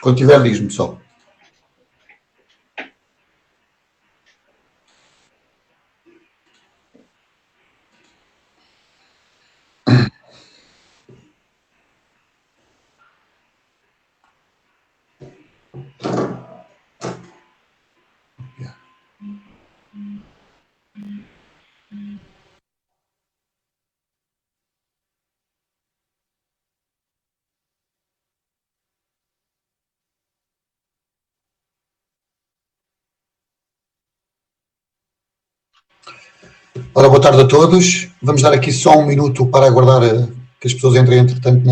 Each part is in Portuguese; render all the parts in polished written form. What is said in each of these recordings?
Quando tiver, diz-me só. Ora, boa tarde a todos. Vamos dar aqui só um minuto para aguardar que as pessoas entrem, entretanto,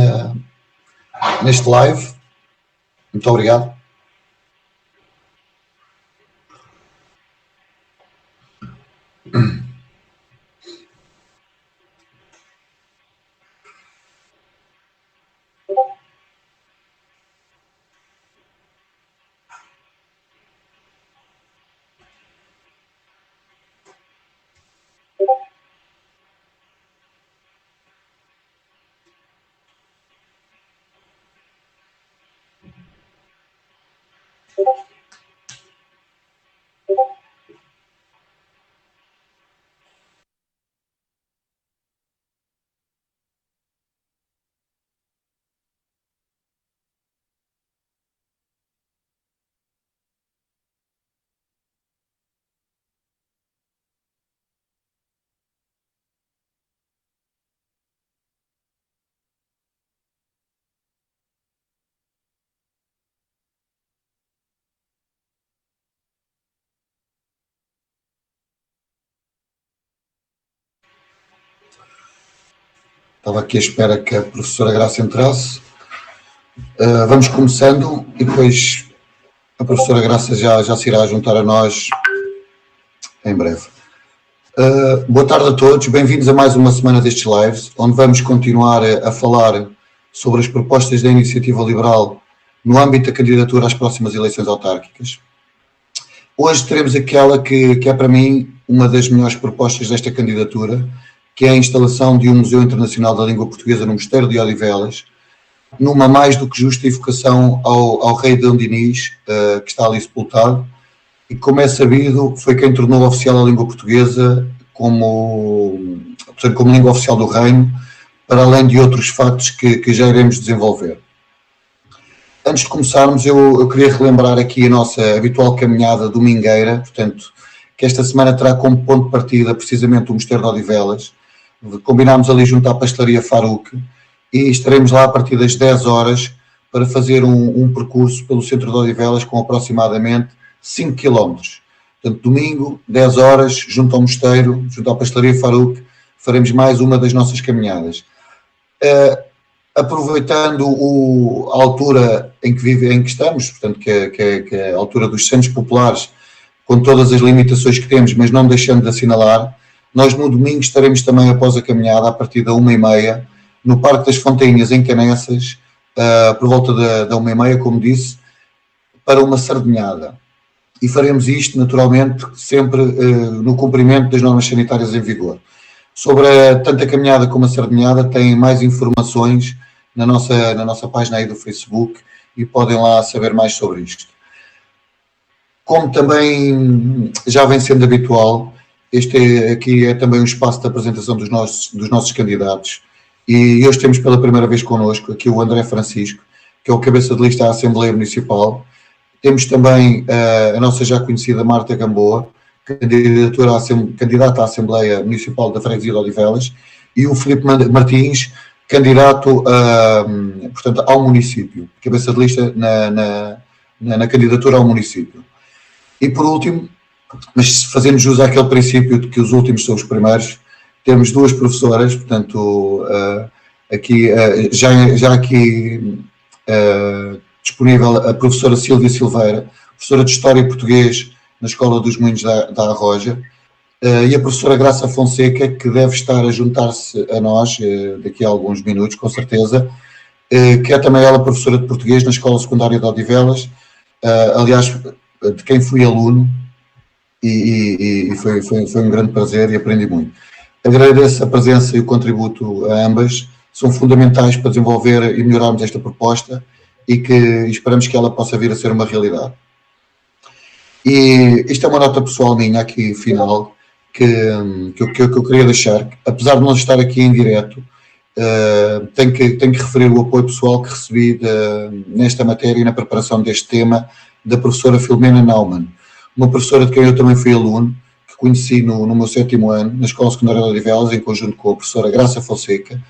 neste live. Muito obrigado. Estava aqui à espera que a professora Graça entrasse. Vamos começando e depois a professora Graça já se irá juntar a nós em breve. Boa tarde a todos, bem-vindos a mais uma semana destes lives, onde vamos continuar a falar sobre as propostas da Iniciativa Liberal no âmbito da candidatura às próximas eleições autárquicas. Hoje teremos aquela que é para mim uma das melhores propostas desta candidatura, que é a instalação de um Museu Internacional da Língua Portuguesa no Mosteiro de Odivelas, numa mais do que justa evocação ao rei Dom Dinis, que está ali sepultado, e como é sabido, foi quem tornou oficial a língua portuguesa como língua oficial do reino, para além de outros factos que já iremos desenvolver. Antes de começarmos, eu queria relembrar aqui a nossa habitual caminhada domingueira, portanto, que esta semana terá como ponto de partida precisamente o Mosteiro de Odivelas. Combinámos ali junto à pastelaria Faruque e estaremos lá a partir das 10 horas para fazer um percurso pelo centro de Odivelas com aproximadamente 5 km. Portanto, domingo, 10 horas, junto ao mosteiro, junto à pastelaria Faruque, faremos mais uma das nossas caminhadas. Aproveitando a altura em que estamos, portanto, que é a altura dos Santos Populares, com todas as limitações que temos, mas não deixando de assinalar, nós no domingo estaremos também após a caminhada, a partir da 1h30, no Parque das Fontainhas, em Canessas, por volta da 1h30, como disse, para uma sardinhada. E faremos isto, naturalmente, sempre no cumprimento das normas sanitárias em vigor. Sobre tanto a caminhada como a sardinhada, têm mais informações na nossa página aí do Facebook e podem lá saber mais sobre isto. Como também já vem sendo habitual, este aqui é também um espaço de apresentação dos nossos candidatos. E hoje temos pela primeira vez connosco aqui o André Francisco, que é o cabeça de lista à Assembleia Municipal. Temos também a nossa já conhecida Marta Gamboa, candidata à Assembleia Municipal da Freguesia de Odivelas, e o Filipe Martins, candidato portanto, ao município, cabeça de lista na candidatura ao município. E por último, mas fazendo jus àquele princípio de que os últimos são os primeiros, temos duas professoras, portanto, já aqui disponível a professora Sílvia Silveira, professora de História e Português na Escola dos Moinhos da Arroja, e a professora Graça Fonseca, que deve estar a juntar-se a nós daqui a alguns minutos, com certeza, que é também ela professora de Português na Escola Secundária de Odivelas, aliás, de quem fui aluno, e foi um grande prazer e aprendi muito. Agradeço a presença e o contributo a ambas, são fundamentais para desenvolver e melhorarmos esta proposta e que esperamos que ela possa vir a ser uma realidade. E isto é uma nota pessoal minha aqui, final, que eu queria deixar, apesar de não estar aqui em direto, tenho que referir o apoio pessoal que recebi nesta matéria e na preparação deste tema da professora Filomena Naumann, uma professora de quem eu também fui aluno, que conheci no meu 7º ano, na Escola Secundária de Odivelas, em conjunto com a professora Graça Fonseca,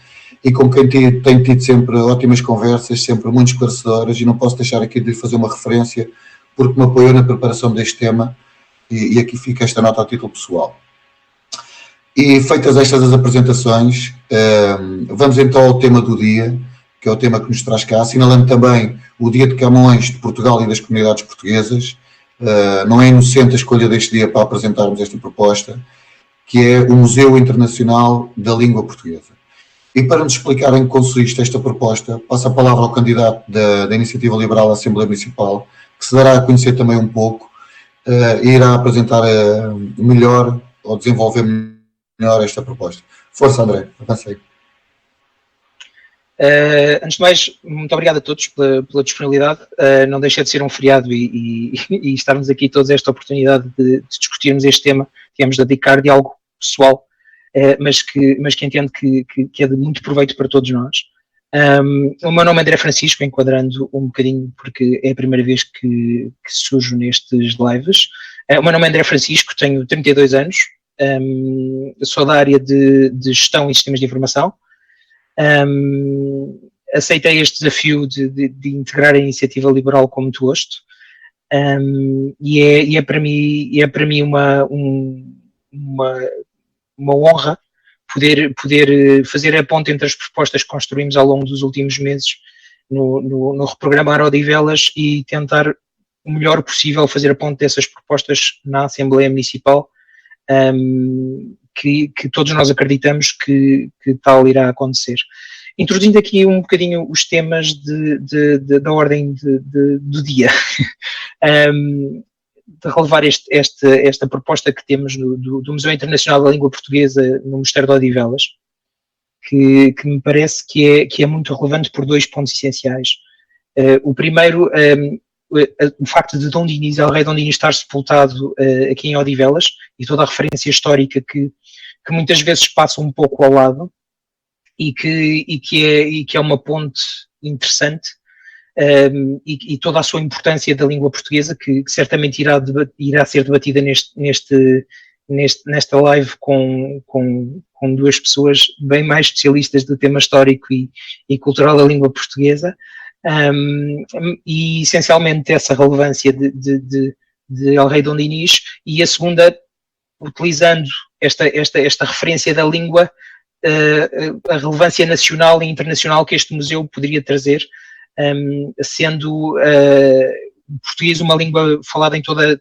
e com quem tenho tido sempre ótimas conversas, sempre muito esclarecedoras, e não posso deixar aqui de fazer uma referência, porque me apoiou na preparação deste tema, e aqui fica esta nota a título pessoal. E feitas estas as apresentações, vamos então ao tema do dia, que é o tema que nos traz cá, assinalando também o Dia de Camões de Portugal e das comunidades portuguesas. Não é inocente a escolha deste dia para apresentarmos esta proposta, que é o Museu Internacional da Língua Portuguesa. E para nos explicar em que consiste esta proposta, passo a palavra ao candidato da Iniciativa Liberal à Assembleia Municipal, que se dará a conhecer também um pouco e irá apresentar melhor, ou desenvolver melhor esta proposta. Força, André, avancei. Antes de mais, muito obrigado a todos pela disponibilidade. Não deixa de ser um feriado e estarmos aqui todos esta oportunidade de discutirmos este tema, digamos, de dedicar de algo pessoal, mas que entendo que é de muito proveito para todos nós. O meu nome é André Francisco, enquadrando um bocadinho, porque é a primeira vez que surjo nestes lives. O meu nome é André Francisco, tenho 32 anos, sou da área de gestão e sistemas de informação. Aceitei este desafio de integrar a iniciativa liberal com muito gosto, e é para mim uma honra poder fazer a ponte entre as propostas que construímos ao longo dos últimos meses no reprogramar Odivelas e tentar o melhor possível fazer a ponte dessas propostas na Assembleia Municipal, que todos nós acreditamos que tal irá acontecer. Introduzindo aqui um bocadinho os temas da ordem do dia, de relevar esta proposta que temos do Museu Internacional da Língua Portuguesa no Mosteiro de Odivelas, que me parece que é muito relevante por 2 pontos essenciais. O primeiro, o facto de Dom Dinis, El Rei Dom Dinis, estar sepultado aqui em Odivelas, e toda a referência histórica que muitas vezes passa um pouco ao lado, e que é uma ponte interessante, e toda a sua importância da língua portuguesa, que certamente irá ser debatida nesta live com 2 pessoas bem mais especialistas do tema histórico e cultural da língua portuguesa, e essencialmente essa relevância de El Rei Dom Dinis, e a segunda, utilizando esta referência da língua, a relevância nacional e internacional que este museu poderia trazer, sendo o português uma língua falada em toda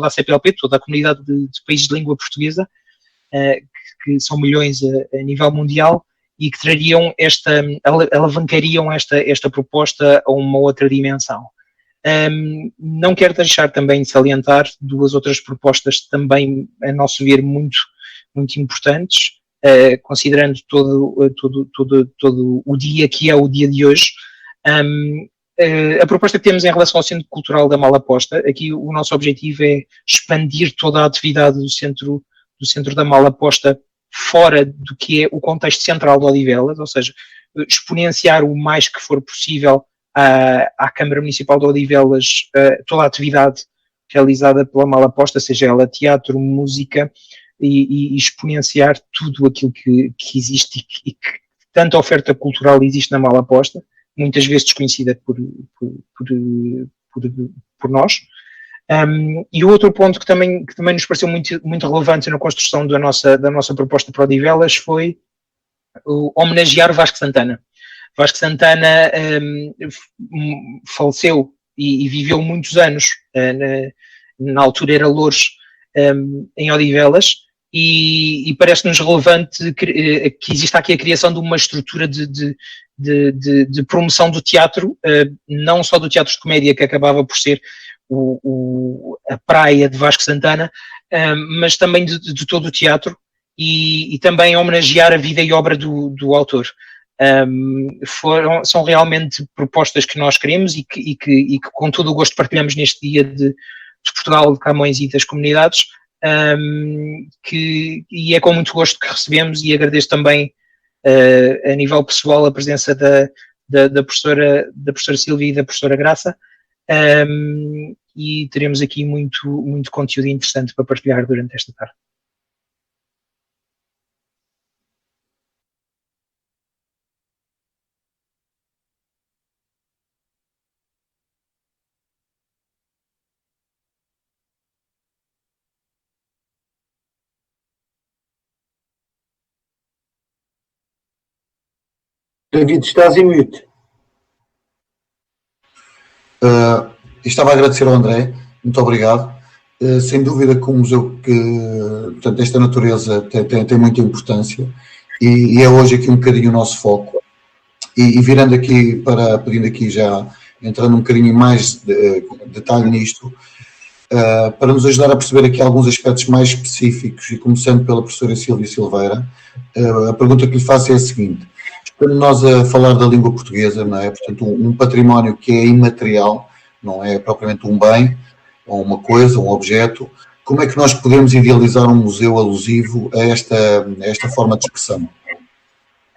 a CPLP, toda a comunidade de países de língua portuguesa, que são milhões a nível mundial, e que alavancariam esta proposta a uma outra dimensão. Não quero deixar também de salientar 2 outras propostas também, a nosso ver, muito, muito importantes, considerando todo o dia que é o dia de hoje. A proposta que temos em relação ao Centro Cultural da Malaposta, aqui o nosso objetivo é expandir toda a atividade do Centro da Malaposta fora do que é o contexto central de Odivelas, ou seja, exponenciar o mais que for possível à Câmara Municipal de Odivelas toda a atividade realizada pela Malaposta, seja ela teatro, música, e exponenciar tudo aquilo que existe e que tanta oferta cultural existe na Malaposta, muitas vezes desconhecida por nós. E o outro ponto que também nos pareceu muito, muito relevante na construção da nossa proposta para Odivelas foi homenagear Vasco Santana. Vasco Santana faleceu e viveu muitos anos, na altura era Loures, em Odivelas, e parece-nos relevante que exista aqui a criação de uma estrutura de promoção do teatro, não só do teatro de comédia, que acabava por ser a praia de Vasco Santana, mas também de todo o teatro, e também homenagear a vida e obra do autor. São realmente propostas que nós queremos e que com todo o gosto partilhamos neste dia de Portugal, de Camões e das comunidades, e é com muito gosto que recebemos, e agradeço também a nível pessoal a presença da professora Sílvia e da professora Graça, e teremos aqui muito conteúdo interessante para partilhar durante esta tarde. David, estás em mute. Estava a agradecer ao André, muito obrigado. Sem dúvida que um museu portanto, desta natureza tem muita importância, e é hoje aqui um bocadinho o nosso foco. E virando aqui pedindo aqui já, entrando um bocadinho mais detalhe nisto, para nos ajudar a perceber aqui alguns aspectos mais específicos, e começando pela professora Sílvia Silveira, a pergunta que lhe faço é a seguinte: quando nós a falar da língua portuguesa, não é? Portanto, um património que é imaterial, não é propriamente um bem, ou uma coisa, um objeto, como é que nós podemos idealizar um museu alusivo a esta forma de expressão?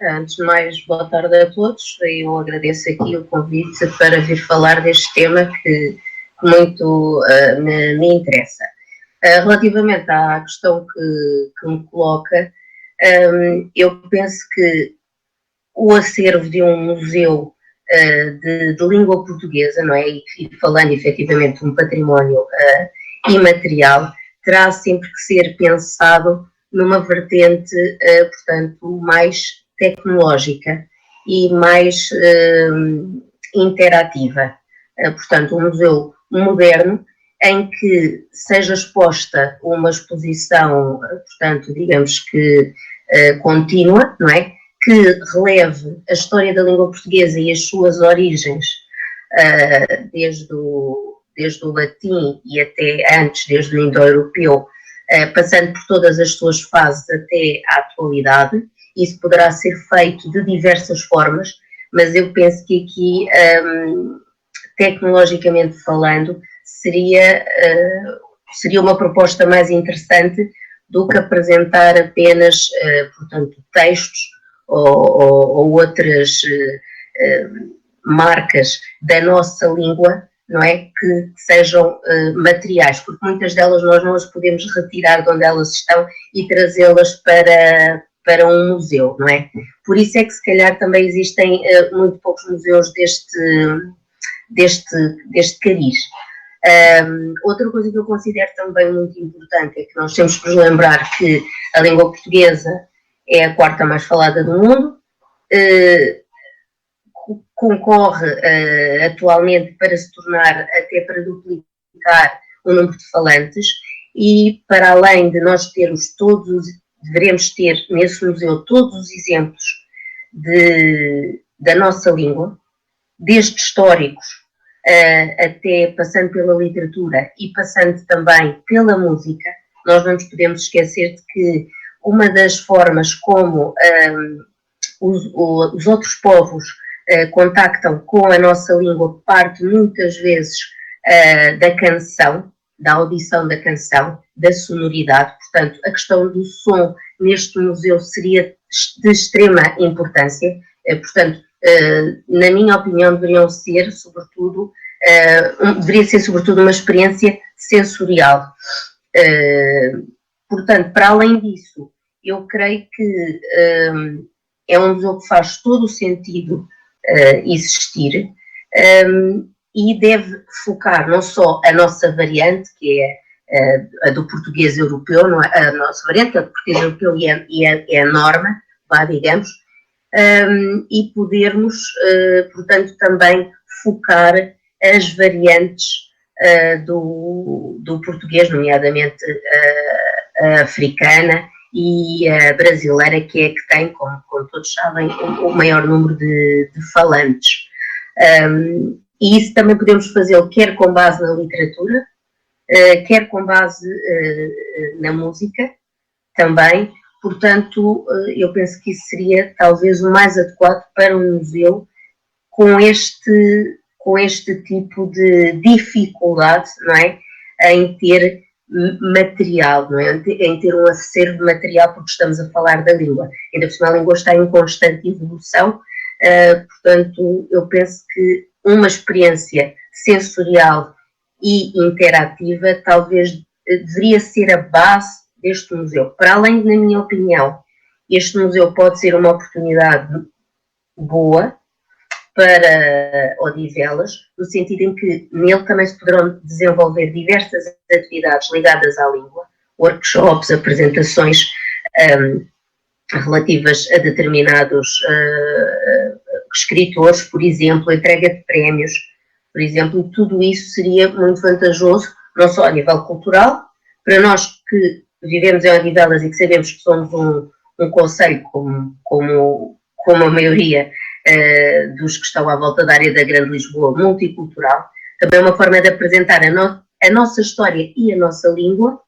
Antes de mais, boa tarde a todos. Eu agradeço aqui o convite para vir falar deste tema que muito me interessa. Relativamente à questão que me coloca, eu penso que o acervo de um museu de língua portuguesa, não é? E falando efetivamente de um património imaterial, terá sempre que ser pensado numa vertente, portanto, mais tecnológica e mais interativa. Portanto, um museu moderno em que seja exposta uma exposição, portanto, digamos que contínua, não é? Que releve a história da língua portuguesa e as suas origens, desde o latim e até antes, desde o indo-europeu, passando por todas as suas fases até à atualidade. Isso poderá ser feito de diversas formas, mas eu penso que aqui, tecnologicamente falando, seria uma proposta mais interessante do que apresentar apenas, portanto, textos ou outras marcas da nossa língua, não é? Que sejam materiais, porque muitas delas nós não as podemos retirar de onde elas estão e trazê-las para um museu, não é? Por isso é que se calhar também existem muito poucos museus deste cariz. Outra coisa que eu considero também muito importante é que nós temos que nos lembrar que a língua portuguesa é a quarta mais falada do mundo, concorre atualmente para se tornar, até para duplicar o número de falantes, e para além de nós termos deveremos ter nesse museu todos os exemplos da nossa língua, desde históricos até passando pela literatura e passando também pela música. Nós não nos podemos esquecer de que uma das formas como os outros povos contactam com a nossa língua parte muitas vezes da canção, da audição da canção, da sonoridade. Portanto, a questão do som neste museu seria de extrema importância. Portanto, na minha opinião, deveria ser sobretudo uma experiência sensorial. Portanto, para além disso, eu creio que é um museu que faz todo o sentido existir, e deve focar não só a nossa variante, que é a do português europeu, não é? A nossa variante, que é o português europeu e é a norma, digamos, e podermos, portanto, também focar as variantes do português, nomeadamente a africana e a brasileira, que é a que tem, como todos sabem, o maior número de falantes. E isso também podemos fazê-lo quer com base na literatura, quer com base na música também, Portanto, eu penso que isso seria talvez o mais adequado para um museu com este tipo de dificuldade, não é? Em ter material, não é? Em ter um acervo de material, porque estamos a falar da língua. Ainda por cima, a língua está em constante evolução, portanto, eu penso que uma experiência sensorial e interativa talvez deveria ser a base deste museu. Para além de, na minha opinião, este museu pode ser uma oportunidade boa para Odivelas, no sentido em que nele também se poderão desenvolver diversas atividades ligadas à língua, workshops, apresentações relativas a determinados escritores, por exemplo, entrega de prémios, por exemplo, e tudo isso seria muito vantajoso, não só a nível cultural, para nós que vivemos em Odivelas e que sabemos que somos um concelho como a maioria dos que estão à volta da área da Grande Lisboa, multicultural, também é uma forma de apresentar a nossa história e a nossa língua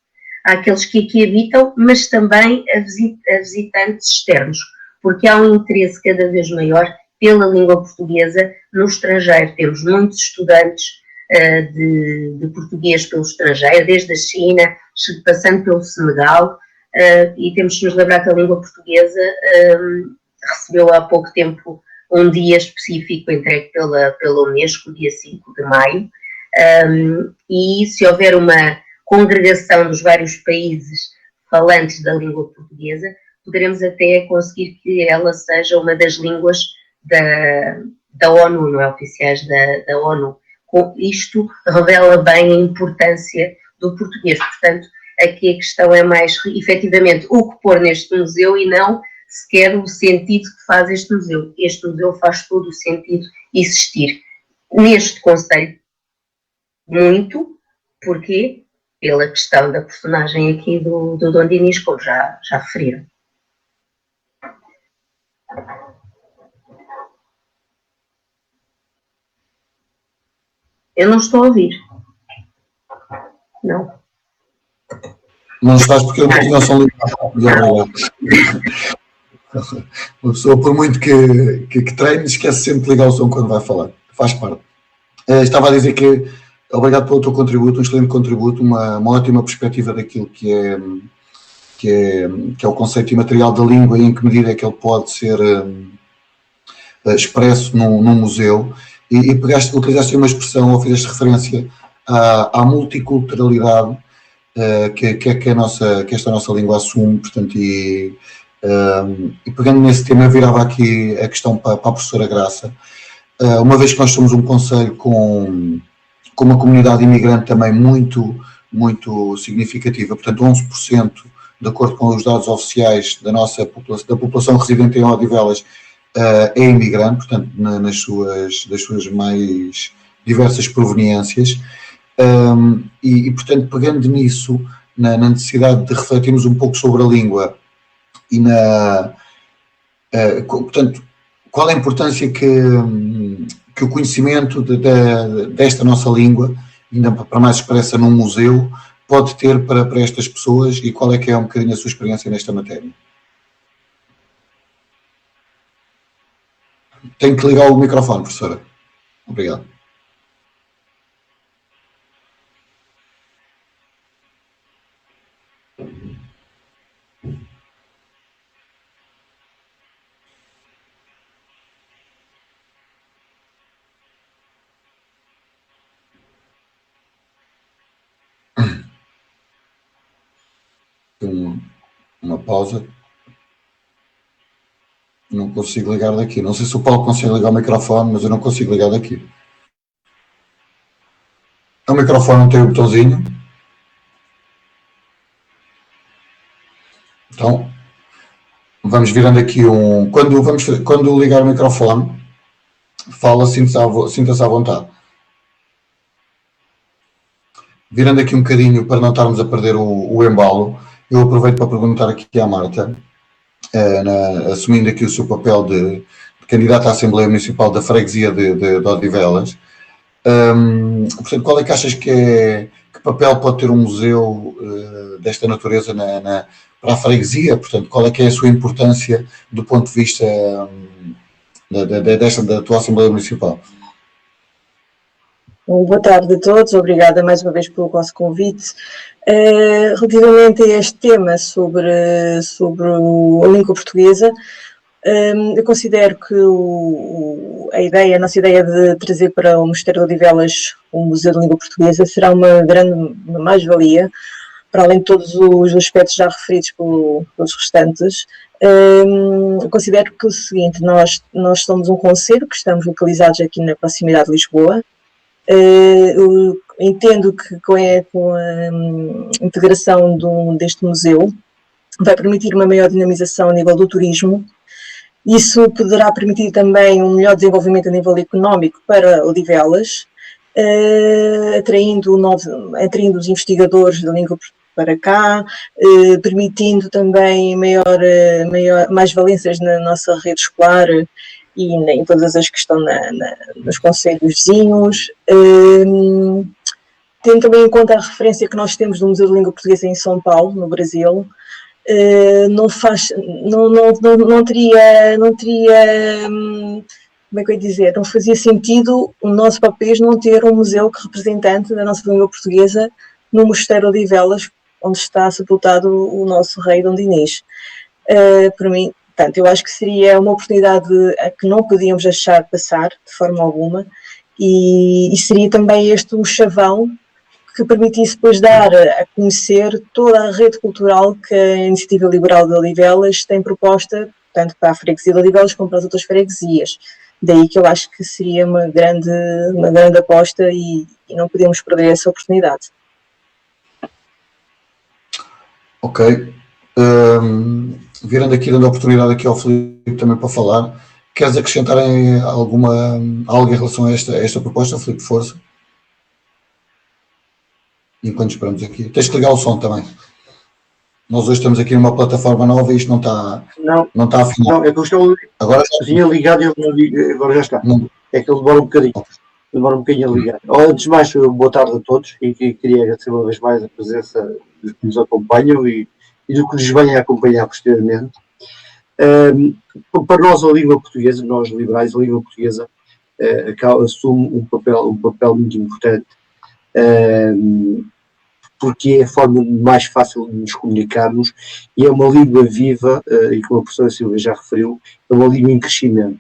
àqueles que aqui habitam, mas também a visitantes externos, porque há um interesse cada vez maior pela língua portuguesa no estrangeiro. Temos muitos estudantes de português pelo estrangeiro, desde a China, passando pelo Senegal, e temos que nos lembrar que a língua portuguesa recebeu há pouco tempo um dia específico entregue pela Unesco, dia 5 de maio, e se houver uma congregação dos vários países falantes da língua portuguesa, poderemos até conseguir que ela seja uma das línguas da ONU, não é? Oficiais da ONU. Isto revela bem a importância do português. Portanto, aqui a questão é mais, efetivamente, o que pôr neste museu e não sequer o sentido que faz este museu. Este museu faz todo o sentido existir. Neste concelho, muito, porquê? Pela questão da personagem aqui do Dom Dinis, como já referiram. Eu não estou a ouvir. Não. Não estás porque eu não tinha o som ligado. Uma pessoa, por muito que treine, esquece sempre de ligar o som quando vai falar. Faz parte. Estava a dizer que obrigado pelo teu contributo, um excelente contributo, uma ótima perspectiva daquilo que é o conceito imaterial da língua e em que medida é que ele pode ser expresso num museu. E utilizaste uma expressão, ou fizeste referência à multiculturalidade que esta nossa língua assume, portanto, e pegando nesse tema, virava aqui a questão para a professora Graça. Uma vez que nós somos um concelho com uma comunidade imigrante também muito, muito significativa, portanto 11%, de acordo com os dados oficiais da população residente em Odivelas, é imigrante, portanto das suas mais diversas proveniências, e portanto pegando nisso, na necessidade de refletirmos um pouco sobre a língua e portanto, qual a importância que o conhecimento desta nossa língua, ainda para mais expressa num museu, pode ter para estas pessoas, e qual é que é um bocadinho a sua experiência nesta matéria? Tenho que ligar o microfone, professora. Obrigado. Uma pausa. Não consigo ligar daqui. Não sei se o Paulo consegue ligar o microfone, mas eu não consigo ligar daqui. O microfone não tem o botãozinho. Então, vamos virando aqui Quando ligar o microfone, fala, sinta-se à vontade. Virando aqui um bocadinho para não estarmos a perder o embalo, eu aproveito para perguntar aqui à Marta, assumindo aqui o seu papel de candidata à Assembleia Municipal da Freguesia de Odivelas, portanto, qual é que achas que que papel pode ter um museu desta natureza para a freguesia? Portanto, qual é que é a sua importância do ponto de vista da atual Assembleia Municipal? Boa tarde a todos, obrigada mais uma vez pelo vosso convite. Relativamente a este tema sobre a língua portuguesa, eu considero que a nossa ideia de trazer para o Mosteiro de Odivelas um Museu de Língua Portuguesa será uma grande mais-valia, para além de todos os aspectos já referidos pelos restantes. Eu considero que é o seguinte: nós somos um concelho que estamos localizados aqui na proximidade de Lisboa. Eu entendo que com a integração deste museu vai permitir uma maior dinamização a nível do turismo. Isso poderá permitir também um melhor desenvolvimento a nível económico para Odivelas, atraindo os investigadores da língua para cá, permitindo também mais valências na nossa rede escolar e em todas as que estão nos concelhos vizinhos. Tendo também em conta a referência que nós temos do Museu de Língua Portuguesa em São Paulo, no Brasil, não teria, como é que eu ia dizer, não fazia sentido o nosso papel não ter um museu representante da nossa língua portuguesa no Mosteiro de Odivelas, onde está sepultado o nosso rei Dom Dinis. Para mim, portanto, eu acho que seria uma oportunidade que não podíamos deixar passar de forma alguma, e seria também este um chavão que permitisse depois dar a conhecer toda a rede cultural que a Iniciativa Liberal de Odivelas tem proposta, tanto para a freguesia de Odivelas como para as outras freguesias. Daí que eu acho que seria uma grande aposta e não podemos perder essa oportunidade. Ok. Virando aqui, dando a oportunidade aqui ao Filipe também para falar, queres acrescentar algo em relação a esta proposta, Filipe? Força. Enquanto esperamos aqui. Tens que ligar o som também. Nós hoje estamos aqui numa plataforma nova e isto não está afinado. Não, é que eu estou agora tinha ligado e agora já está. Não. É que ele demora um bocadinho. Demora um bocadinho a ligar. Antes de mais, boa tarde a todos e queria agradecer uma vez mais a presença dos que nos acompanham e do que nos vêm a acompanhar posteriormente. Para nós, a língua portuguesa, nós liberais, a língua portuguesa assume um papel muito importante, porque é a forma mais fácil de nos comunicarmos e é uma língua viva, e como a professora Silvia já referiu, é uma língua em crescimento.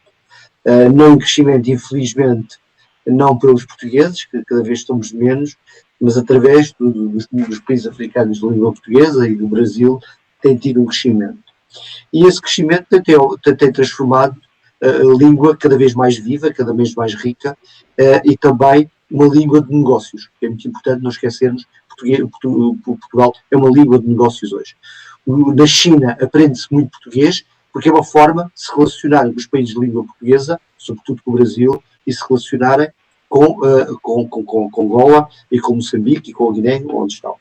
Não em crescimento, infelizmente, não pelos portugueses, que cada vez somos menos, mas através dos países africanos de língua portuguesa e do Brasil, tem tido um crescimento. E esse crescimento tem transformado a língua cada vez mais viva, cada vez mais rica, e também uma língua de negócios. É muito importante não esquecermos que Portugal é uma língua de negócios hoje. Na China aprende-se muito português, porque é uma forma de se relacionarem com os países de língua portuguesa, sobretudo com o Brasil, e se relacionarem com Angola e com Moçambique e com a Guiné, onde estão.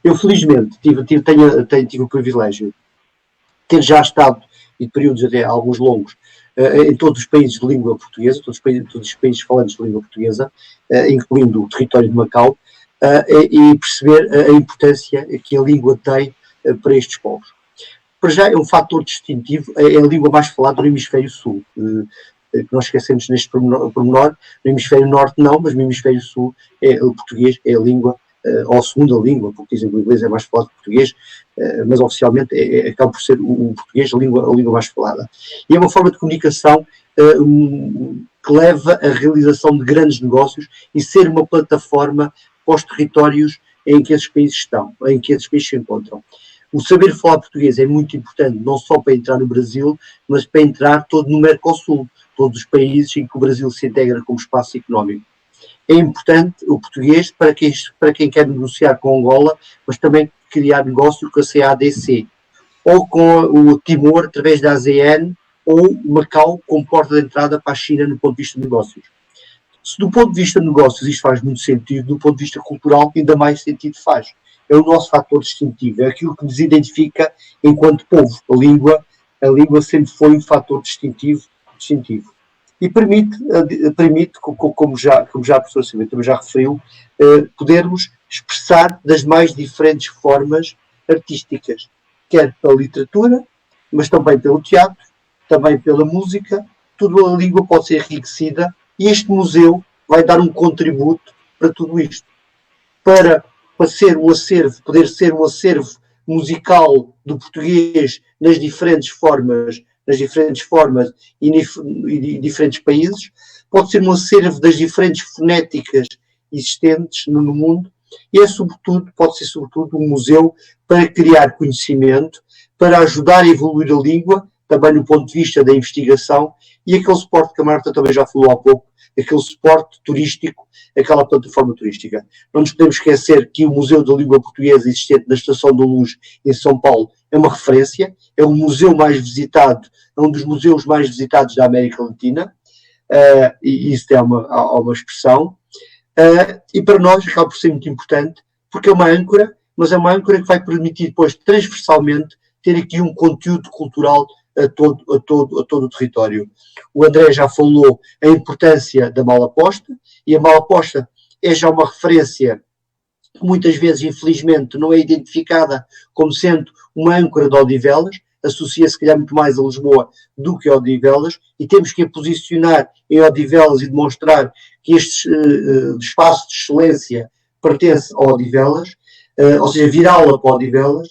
Eu, felizmente, tive o privilégio de ter já estado, em períodos até alguns longos, em todos os países de língua portuguesa, todos os países falantes de língua portuguesa, incluindo o território de Macau, e perceber a importância que a língua tem para estes povos. Para já é um fator distintivo, é a língua mais falada no hemisfério sul, que nós esquecemos neste pormenor. No hemisfério norte não, mas no hemisfério sul o português é a língua, ou a segunda língua, porque dizem que o inglês é mais falado que o português, mas oficialmente acaba por ser o português a língua mais falada. E é uma forma de comunicação que leva à realização de grandes negócios e ser uma plataforma para os territórios em que esses países estão, em que esses países se encontram. O saber falar português é muito importante, não só para entrar no Brasil, mas para entrar todo no Mercosul, todos os países em que o Brasil se integra como espaço económico. É importante o português para quem quer negociar com Angola, mas também criar negócio com a CADC, ou com o Timor através da ASEAN, ou Macau como porta de entrada para a China no ponto de vista de negócios. Se do ponto de vista de negócios isto faz muito sentido, do ponto de vista cultural ainda mais sentido faz. É o nosso fator distintivo, é aquilo que nos identifica enquanto povo. A língua sempre foi um fator distintivo. E permite como já a professora Silvia também já referiu, podermos expressar das mais diferentes formas artísticas, quer pela literatura, mas também pelo teatro, também pela música. Toda a língua pode ser enriquecida e este museu vai dar um contributo para tudo isto. Para ser um acervo, poder ser um acervo musical do português nas diferentes formas e diferentes países, pode ser um acervo das diferentes fonéticas existentes no mundo e pode ser sobretudo um museu para criar conhecimento, para ajudar a evoluir a língua, também no ponto de vista da investigação e aquele suporte que a Marta também já falou há pouco, aquele suporte turístico, aquela plataforma turística. Não nos podemos esquecer que o Museu da Língua Portuguesa existente na Estação da Luz, em São Paulo, é uma referência, é o museu mais visitado, é um dos museus mais visitados da América Latina, e isso é uma expressão, e para nós acaba por ser muito importante, porque é uma âncora, mas é uma âncora que vai permitir depois, transversalmente, ter aqui um conteúdo cultural a todo o território. O André já falou a importância da Malaposta, e a Malaposta é já uma referência que muitas vezes, infelizmente, não é identificada como sendo uma âncora de Odivelas, associa-se, se calhar, muito mais a Lisboa do que a Odivelas, e temos que a posicionar em Odivelas e demonstrar que este espaço de excelência pertence a Odivelas, ou seja, virá-la para Odivelas,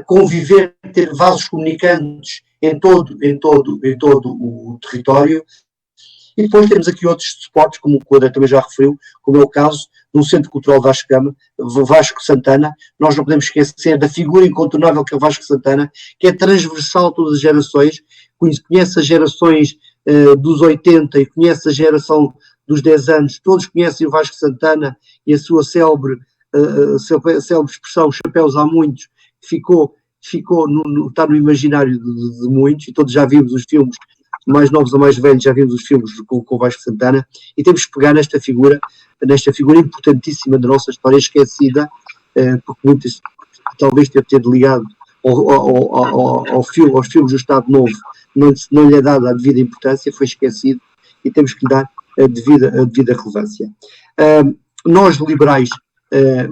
conviver, ter vasos comunicantes em todo o território. E depois temos aqui outros suportes, como o André também já referiu, como é o caso do Centro Cultural Vasco Santana. Nós não podemos esquecer da figura incontornável que é o Vasco Santana, que é transversal a todas as gerações, conhece as gerações dos 80 e conhece a geração dos 10 anos, todos conhecem o Vasco Santana e a sua célebre expressão Chapéus há muitos, está no imaginário de muitos, e todos já vimos os filmes, mais novos ou mais velhos, já vimos os filmes com o Vasco Santana, e temos que pegar nesta figura importantíssima da nossa história, esquecida, porque muitos talvez ter ligado aos filmes do Estado Novo, não lhe é dada a devida importância, foi esquecido, e temos que lhe dar a devida relevância. Nós, liberais,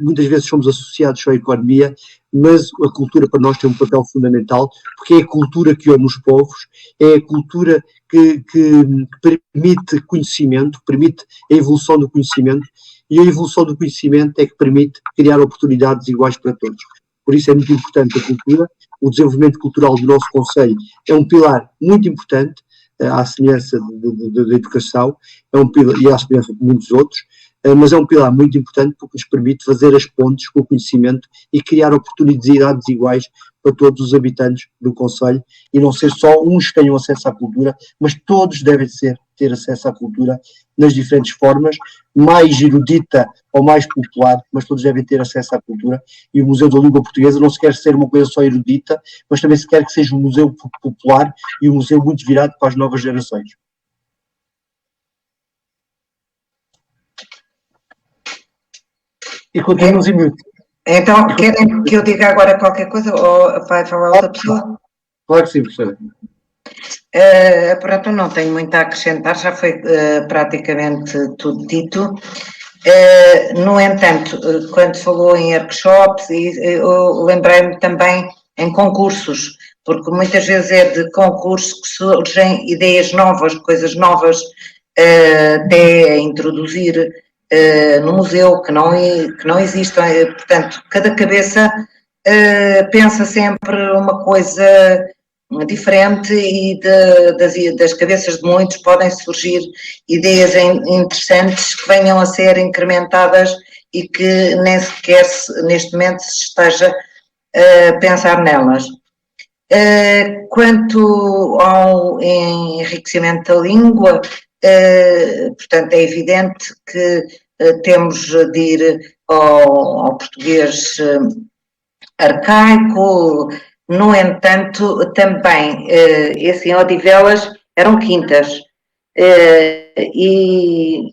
muitas vezes somos associados só à economia, mas a cultura para nós tem um papel fundamental, porque é a cultura que une os povos, é a cultura que permite conhecimento, permite a evolução do conhecimento, e a evolução do conhecimento é que permite criar oportunidades iguais para todos. Por isso é muito importante a cultura. O desenvolvimento cultural do nosso concelho é um pilar muito importante, à semelhança da educação, é um pilar, e à semelhança de muitos outros, mas é um pilar muito importante porque nos permite fazer as pontes com o conhecimento e criar oportunidades iguais para todos os habitantes do concelho, e não ser só uns que tenham acesso à cultura, mas todos devem ter acesso à cultura nas diferentes formas, mais erudita ou mais popular, mas todos devem ter acesso à cultura, e o Museu da Língua Portuguesa não se quer ser uma coisa só erudita, mas também se quer que seja um museu popular e um museu muito virado para as novas gerações. E continuamos em mute. Então, querem que eu diga agora qualquer coisa ou vai falar outra pessoa? Claro que sim, professora. Pronto, não tenho muito a acrescentar, já foi praticamente tudo dito. No entanto, quando falou em workshops, eu lembrei-me também em concursos, porque muitas vezes é de concursos que surgem ideias novas, coisas novas, até a introduzir no museu, que não existem. Portanto, cada cabeça pensa sempre uma coisa diferente, e das cabeças de muitos podem surgir ideias interessantes que venham a ser incrementadas e que nem sequer neste momento se esteja a pensar nelas. Quanto ao enriquecimento da língua, portanto, é evidente que temos de ir ao português arcaico. No entanto, também, em Odivelas eram quintas, e,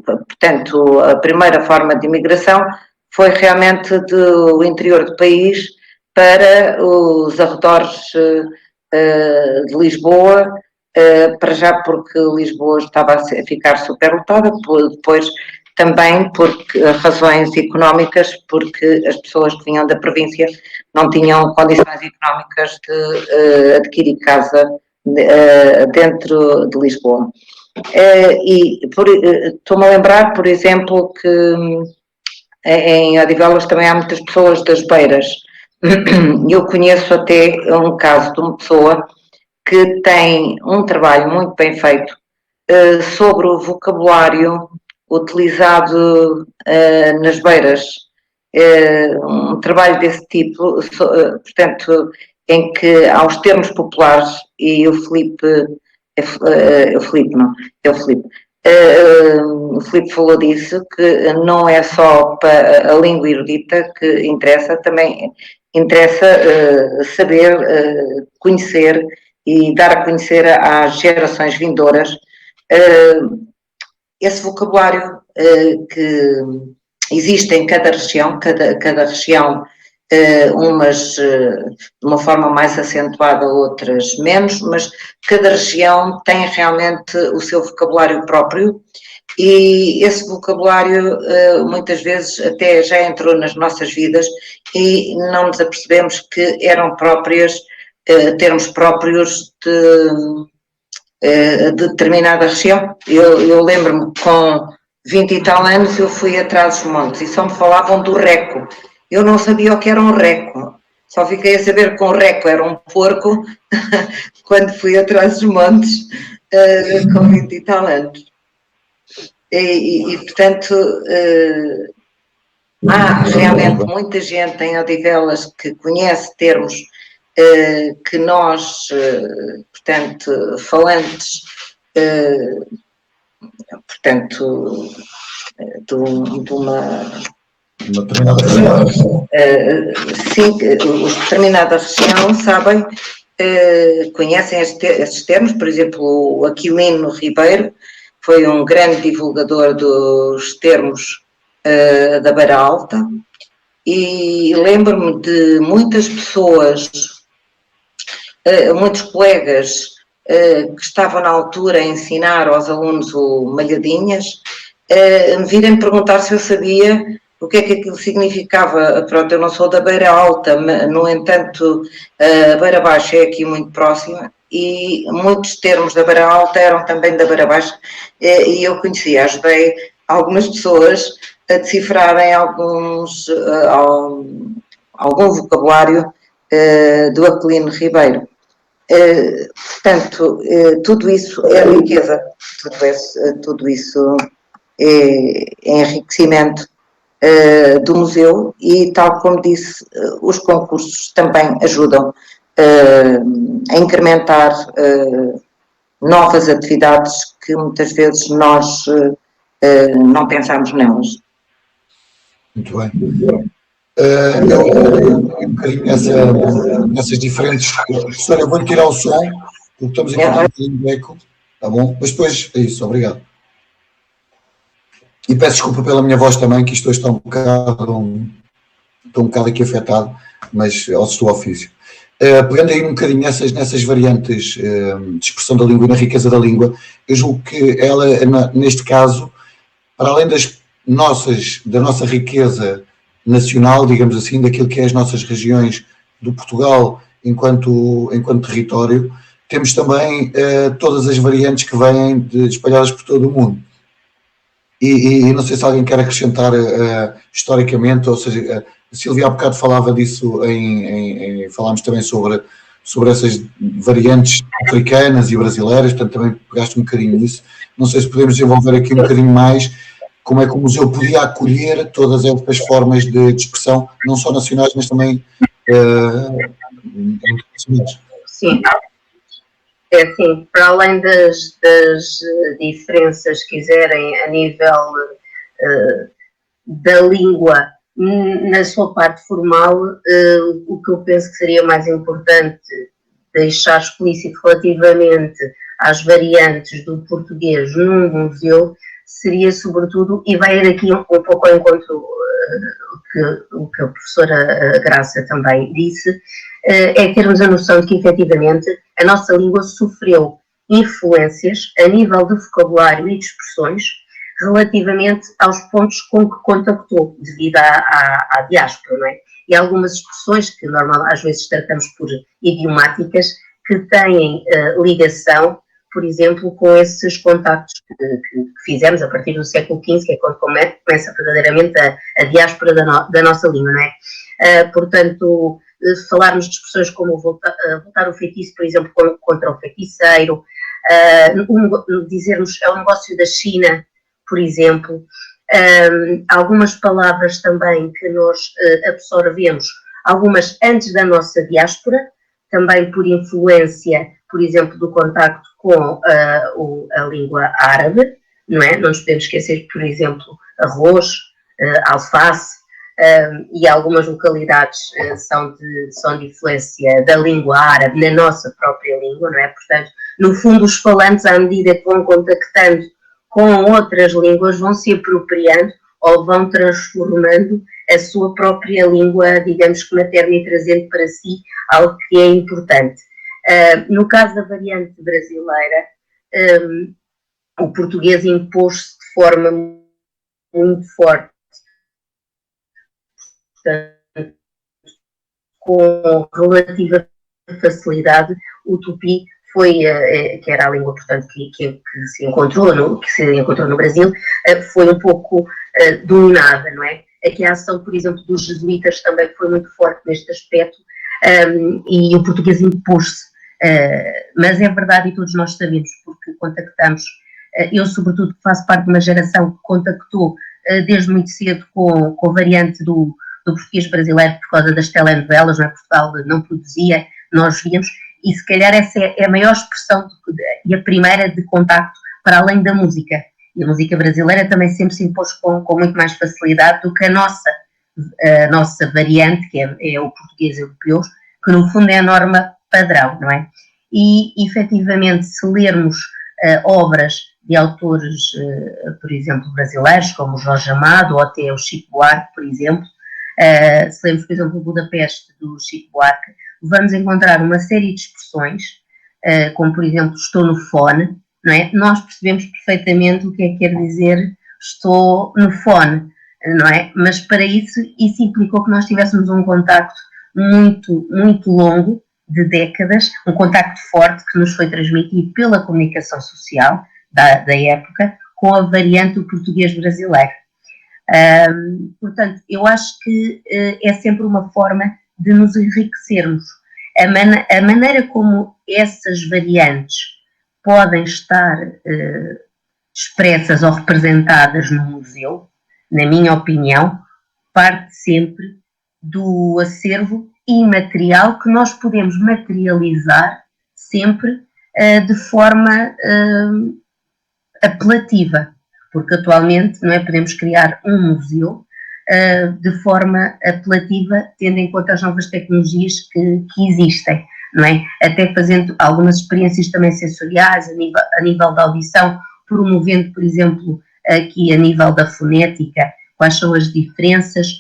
portanto, a primeira forma de imigração foi realmente do interior do país para os arredores de Lisboa, para já porque Lisboa estava a ficar superlotada, depois também por razões económicas, porque as pessoas que vinham da província não tinham condições económicas de adquirir casa dentro de Lisboa. E estou-me a lembrar, por exemplo, que em Odivelas também há muitas pessoas das Beiras. Eu conheço até um caso de uma pessoa que tem um trabalho muito bem feito sobre o vocabulário utilizado nas Beiras. Um trabalho desse tipo, portanto, em que há os termos populares, e o Filipe falou disso, que não é só para a língua erudita que interessa, também interessa saber, conhecer e dar a conhecer às gerações vindouras esse vocabulário que existe em cada região, cada região, umas de uma forma mais acentuada, outras menos, mas cada região tem realmente o seu vocabulário próprio, e esse vocabulário muitas vezes até já entrou nas nossas vidas e não nos apercebemos que eram próprias, termos próprios de determinada região. Eu lembro-me, com 20 e tal anos, eu fui atrás dos montes e só me falavam do reco. Eu não sabia o que era um reco, só fiquei a saber que um reco era um porco quando fui atrás dos montes com 20 e tal anos. E portanto, há realmente muita gente em Odivelas que conhece termos que nós, portanto, falantes, portanto, de uma determinada região. Sim, os de determinada região sabem, conhecem estes termos. Por exemplo, o Aquilino Ribeiro foi um grande divulgador dos termos da Beira Alta, e lembro-me de muitas pessoas, muitos colegas que estavam na altura a ensinar aos alunos o Malhadinhas, me virem perguntar se eu sabia o que é que aquilo significava. Pronto, eu não sou da Beira Alta, no entanto, a Beira Baixa é aqui muito próxima, e muitos termos da Beira Alta eram também da Beira Baixa, e eu conhecia, ajudei algumas pessoas a decifrarem algum vocabulário do Aquilino Ribeiro. Portanto, tudo isso é riqueza, tudo isso é enriquecimento do museu, e, tal como disse, os concursos também ajudam a incrementar novas atividades que muitas vezes nós não pensamos nelas. Muito bem. Eu um bocadinho nessas diferentes. Professora, eu vou-lhe tirar o som, porque estamos aqui um bocadinho de eco, tá bom? Mas depois é isso, obrigado. E peço desculpa pela minha voz também, que isto hoje está estou um bocado aqui afetado, mas estou ao ofício. Pegando aí um bocadinho nessas variantes de expressão da língua e na riqueza da língua, eu julgo que ela, neste caso, para além da nossa riqueza nacional, digamos assim, daquilo que é as nossas regiões do Portugal enquanto território, temos também todas as variantes que vêm espalhadas por todo o mundo. E não sei se alguém quer acrescentar historicamente, ou seja, a Silvia há bocado falava disso, falámos também sobre essas variantes africanas e brasileiras, portanto também pegaste um bocadinho nisso. Não sei se podemos desenvolver aqui um bocadinho mais como é que o museu podia acolher todas estas formas de expressão, não só nacionais, mas também internacionais. Sim. É assim, para além das diferenças, se quiserem, a nível da língua, na sua parte formal, o que eu penso que seria mais importante deixar explícito relativamente às variantes do português num museu seria, sobretudo, e vai ir aqui um pouco ao encontro o que a professora Graça também disse, é termos a noção de que, efetivamente, a nossa língua sofreu influências a nível de vocabulário e de expressões relativamente aos pontos com que contactou, devido à diáspora, não é? E algumas expressões que normalmente às vezes tratamos por idiomáticas, que têm ligação, por exemplo, com esses contactos que fizemos a partir do século XV, que é quando começa verdadeiramente a diáspora da nossa língua, não é? Portanto, falarmos de expressões como voltar o feitiço, por exemplo, contra o feiticeiro, dizermos é o negócio da China, por exemplo, algumas palavras também que nós absorvemos, algumas antes da nossa diáspora, também por influência, por exemplo, do contacto com a língua árabe, não é? Não nos podemos esquecer, por exemplo, arroz, alface, e algumas localidades são de influência da língua árabe na nossa própria língua, não é? Portanto, no fundo, os falantes, à medida que vão contactando com outras línguas, vão se apropriando ou vão transformando a sua própria língua, digamos que materna, e trazendo para si algo que é importante. No caso da variante brasileira, o português impôs-se de forma muito forte, portanto, com relativa facilidade. O tupi foi, que era a língua, portanto, que se encontrou no Brasil, foi um pouco dominada, não é? Aqui a ação, por exemplo, dos jesuítas também foi muito forte neste aspecto, e o português impôs-se, mas é verdade, e todos nós sabemos, porque contactamos, eu sobretudo faço parte de uma geração que contactou desde muito cedo com a variante do português brasileiro por causa das telenovelas, não é? Portugal não produzia, nós víamos, e se calhar essa é a maior expressão e a primeira de contacto para além da música. E a música brasileira também sempre se impôs com muito mais facilidade do que a nossa variante, que é o português europeu, que no fundo é a norma padrão, não é? E efetivamente, se lermos obras de autores, por exemplo, brasileiros, como o Jorge Amado ou até o Chico Buarque, por exemplo, se lermos, por exemplo, o Budapeste do Chico Buarque, vamos encontrar uma série de expressões, como por exemplo, estou no fone, não é? Nós percebemos perfeitamente o que é que quer dizer estou no fone, não é? Mas para isso implicou que nós tivéssemos um contacto muito, muito longo, de décadas, um contacto forte que nos foi transmitido pela comunicação social da época, com a variante do português brasileiro. Portanto, eu acho que é sempre uma forma de nos enriquecermos. A maneira como essas variantes podem estar expressas ou representadas no museu, na minha opinião, parte sempre do acervo imaterial que nós podemos materializar sempre de forma apelativa, porque atualmente não é, podemos criar um museu de forma apelativa, tendo em conta as novas tecnologias que existem, não é? Até fazendo algumas experiências também sensoriais a nível da audição, promovendo, por exemplo, aqui a nível da fonética, quais são as diferenças,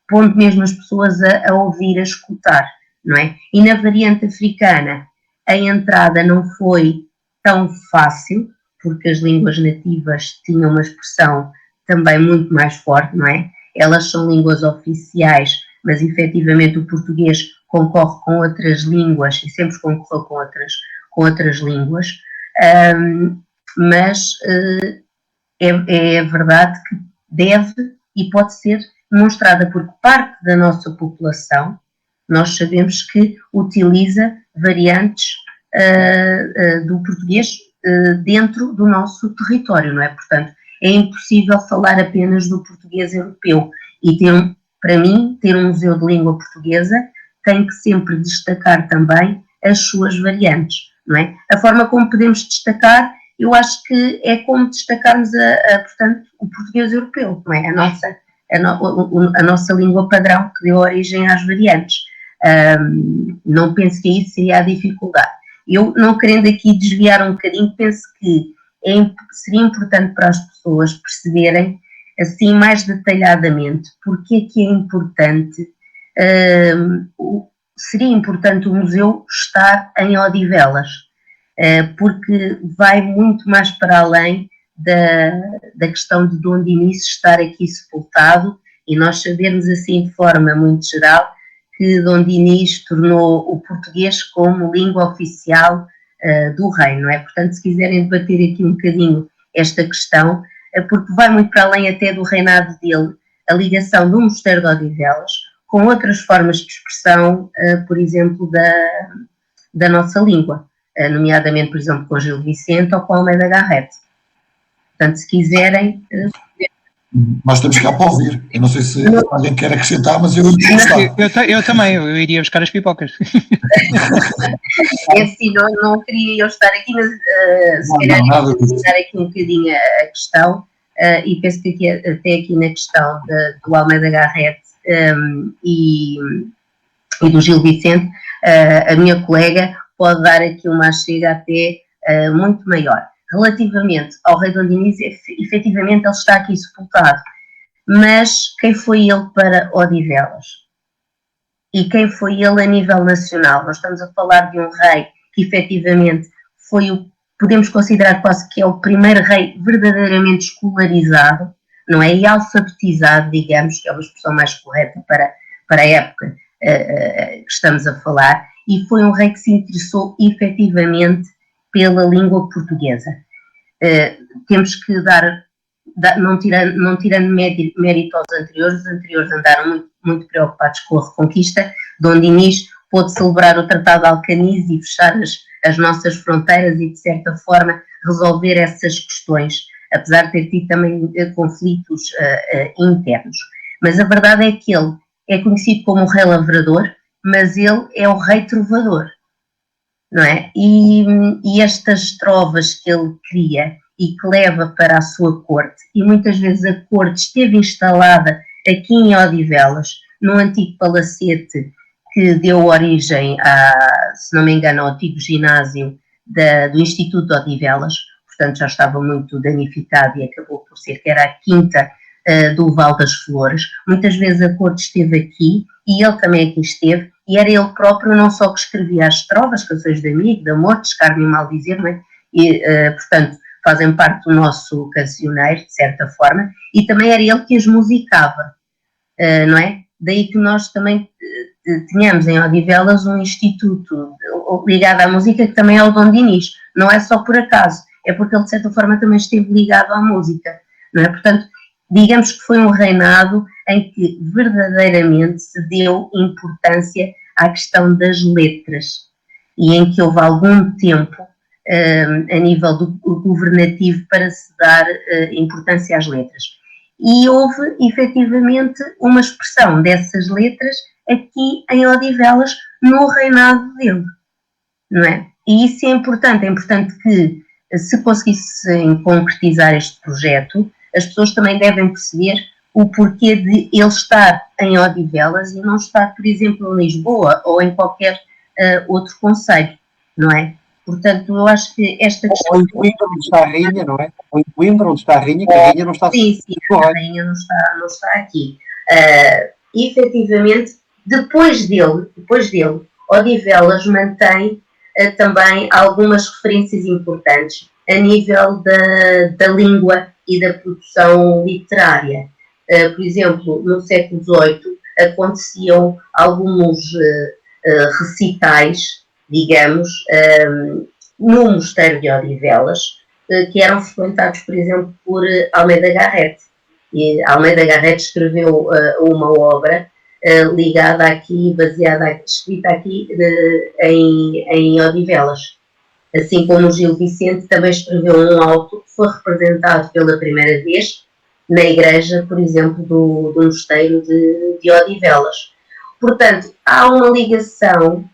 pondo mesmo as pessoas a ouvir, a escutar, não é? E na variante africana, a entrada não foi tão fácil, porque as línguas nativas tinham uma expressão também muito mais forte, não é? Elas são línguas oficiais, mas efetivamente o português concorre com outras línguas e sempre concorreu com outras línguas, mas é verdade que deve e pode ser demonstrada, porque parte da nossa população, nós sabemos que utiliza variantes do português dentro do nosso território, não é? Portanto, é impossível falar apenas do português europeu e para mim, ter um museu de língua portuguesa tem que sempre destacar também as suas variantes, não é? A forma como podemos destacar, eu acho que é como destacarmos portanto, o português europeu, não é? A nossa língua padrão que deu origem às variantes. Não penso que isso seria a dificuldade. Eu, não querendo aqui desviar um bocadinho, penso que seria importante para as pessoas perceberem, assim, mais detalhadamente, porque é que é importante, seria importante o museu estar em Odivelas, porque vai muito mais para além da questão de Dom Dinis estar aqui sepultado e nós sabermos assim de forma muito geral que Dom Dinis tornou o português como língua oficial do reino, não é? Portanto, se quiserem debater aqui um bocadinho esta questão, porque vai muito para além até do reinado dele, a ligação do Mosteiro de Odivelas com outras formas de expressão, por exemplo, da nossa língua, nomeadamente, por exemplo, com Gil Vicente ou com Almeida Garrett. Portanto, se quiserem... Nós estamos cá para ouvir. Eu não sei se alguém quer acrescentar, mas eu Eu também, eu iria buscar as pipocas. É assim, não queria eu estar aqui, mas se calhar dar aqui um bocadinho a questão, e penso que aqui, até aqui na questão do Almeida Garrett e do Gil Vicente, a minha colega pode dar aqui uma chega até muito maior. Relativamente ao rei Dom Dinis, efetivamente ele está aqui sepultado, mas quem foi ele para Odivelas? E quem foi ele a nível nacional? Nós estamos a falar de um rei que efetivamente podemos considerar quase que é o primeiro rei verdadeiramente escolarizado, não é? E alfabetizado, digamos, que é uma expressão mais correta para a época que estamos a falar, e foi um rei que se interessou efetivamente pela língua portuguesa. Temos que não tirando mérito aos anteriores, os anteriores andaram muito, muito preocupados com a Reconquista. Dom Dinis pôde celebrar o Tratado de Alcaniz e fechar as nossas fronteiras e, de certa forma, resolver essas questões, apesar de ter tido também conflitos internos. Mas a verdade é que ele é conhecido como o rei lavrador, mas ele é o rei trovador. Não é? E estas trovas que ele cria e que leva para a sua corte, e muitas vezes a corte esteve instalada aqui em Odivelas, no antigo palacete que deu origem, se não me engano, ao antigo ginásio do Instituto de Odivelas, portanto já estava muito danificado e acabou por ser que era a quinta do Val das Flores. Muitas vezes a corte esteve aqui e ele também aqui esteve, e era ele próprio não só que escrevia as trovas, canções de amigo, de amor, de escárnio e maldizer, não é? E, portanto, fazem parte do nosso cancioneiro, de certa forma, e também era ele que as musicava, não é? Daí que nós também tínhamos em Odivelas um instituto ligado à música que também é o Dom Dinis. Não é só por acaso, é porque ele de certa forma também esteve ligado à música, não é? Portanto, digamos que foi um reinado em que verdadeiramente se deu importância à questão das letras e em que houve algum tempo a nível do governativo para se dar importância às letras. E houve efetivamente uma expressão dessas letras aqui em Odivelas no reinado dele, não é? E isso é importante que se conseguissem concretizar este projeto, as pessoas também devem perceber o porquê de ele estar em Odivelas e não estar, por exemplo, em Lisboa ou em qualquer outro concelho, não é? Portanto, eu acho que esta questão... Ou em Coimbra, onde está a rainha, não é? Ou em Coimbra, onde está a rainha, que a rainha não está... Sim, a rainha não está aqui. E, efetivamente, depois dele, Odivelas mantém também algumas referências importantes a nível da língua e da produção literária. Por exemplo, no século XVIII aconteciam alguns recitais, digamos, no Mosteiro de Odivelas, que eram frequentados, por exemplo, por Almeida Garrett. E Almeida Garrett escreveu uma obra ligada aqui, escrita aqui em Odivelas. Assim como o Gil Vicente também escreveu um auto que foi representado pela primeira vez na igreja, por exemplo, do Mosteiro de Odivelas. Portanto, há uma ligação,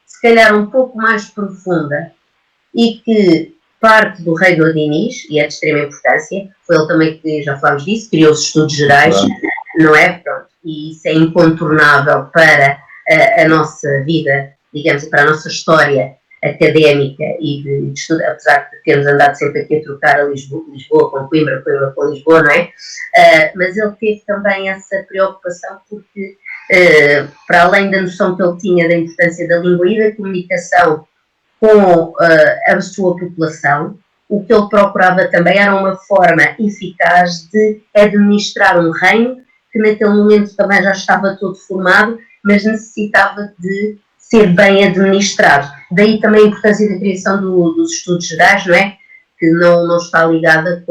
se calhar um pouco mais profunda, e que parte do rei Dom Dinis, e é de extrema importância, foi ele também que, já falámos disso, criou os estudos gerais, não é? Pronto, e isso é incontornável para a nossa vida, digamos, para a nossa história académica e de estudo, apesar de termos andado sempre aqui a trocar a Lisboa com Coimbra, Coimbra com Lisboa, não é? Mas ele teve também essa preocupação porque, para além da noção que ele tinha da importância da língua e da comunicação com a sua população, o que ele procurava também era uma forma eficaz de administrar um reino que naquele momento também já estava todo formado, mas necessitava de ser bem administrado. Daí também a importância da criação dos estudos gerais, não é? Que não está ligada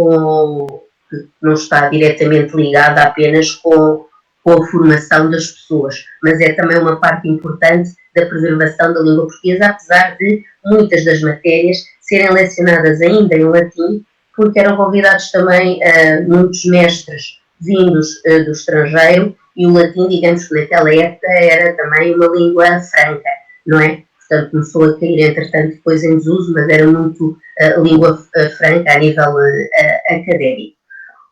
não está diretamente ligada apenas com a formação das pessoas, mas é também uma parte importante da preservação da língua portuguesa, apesar de muitas das matérias serem lecionadas ainda em latim, porque eram convidados também muitos mestres vindos do estrangeiro, e o latim, digamos que naquela época era também uma língua franca, não é? Portanto, começou a cair, entretanto, depois em desuso, mas era muito língua franca a nível académico.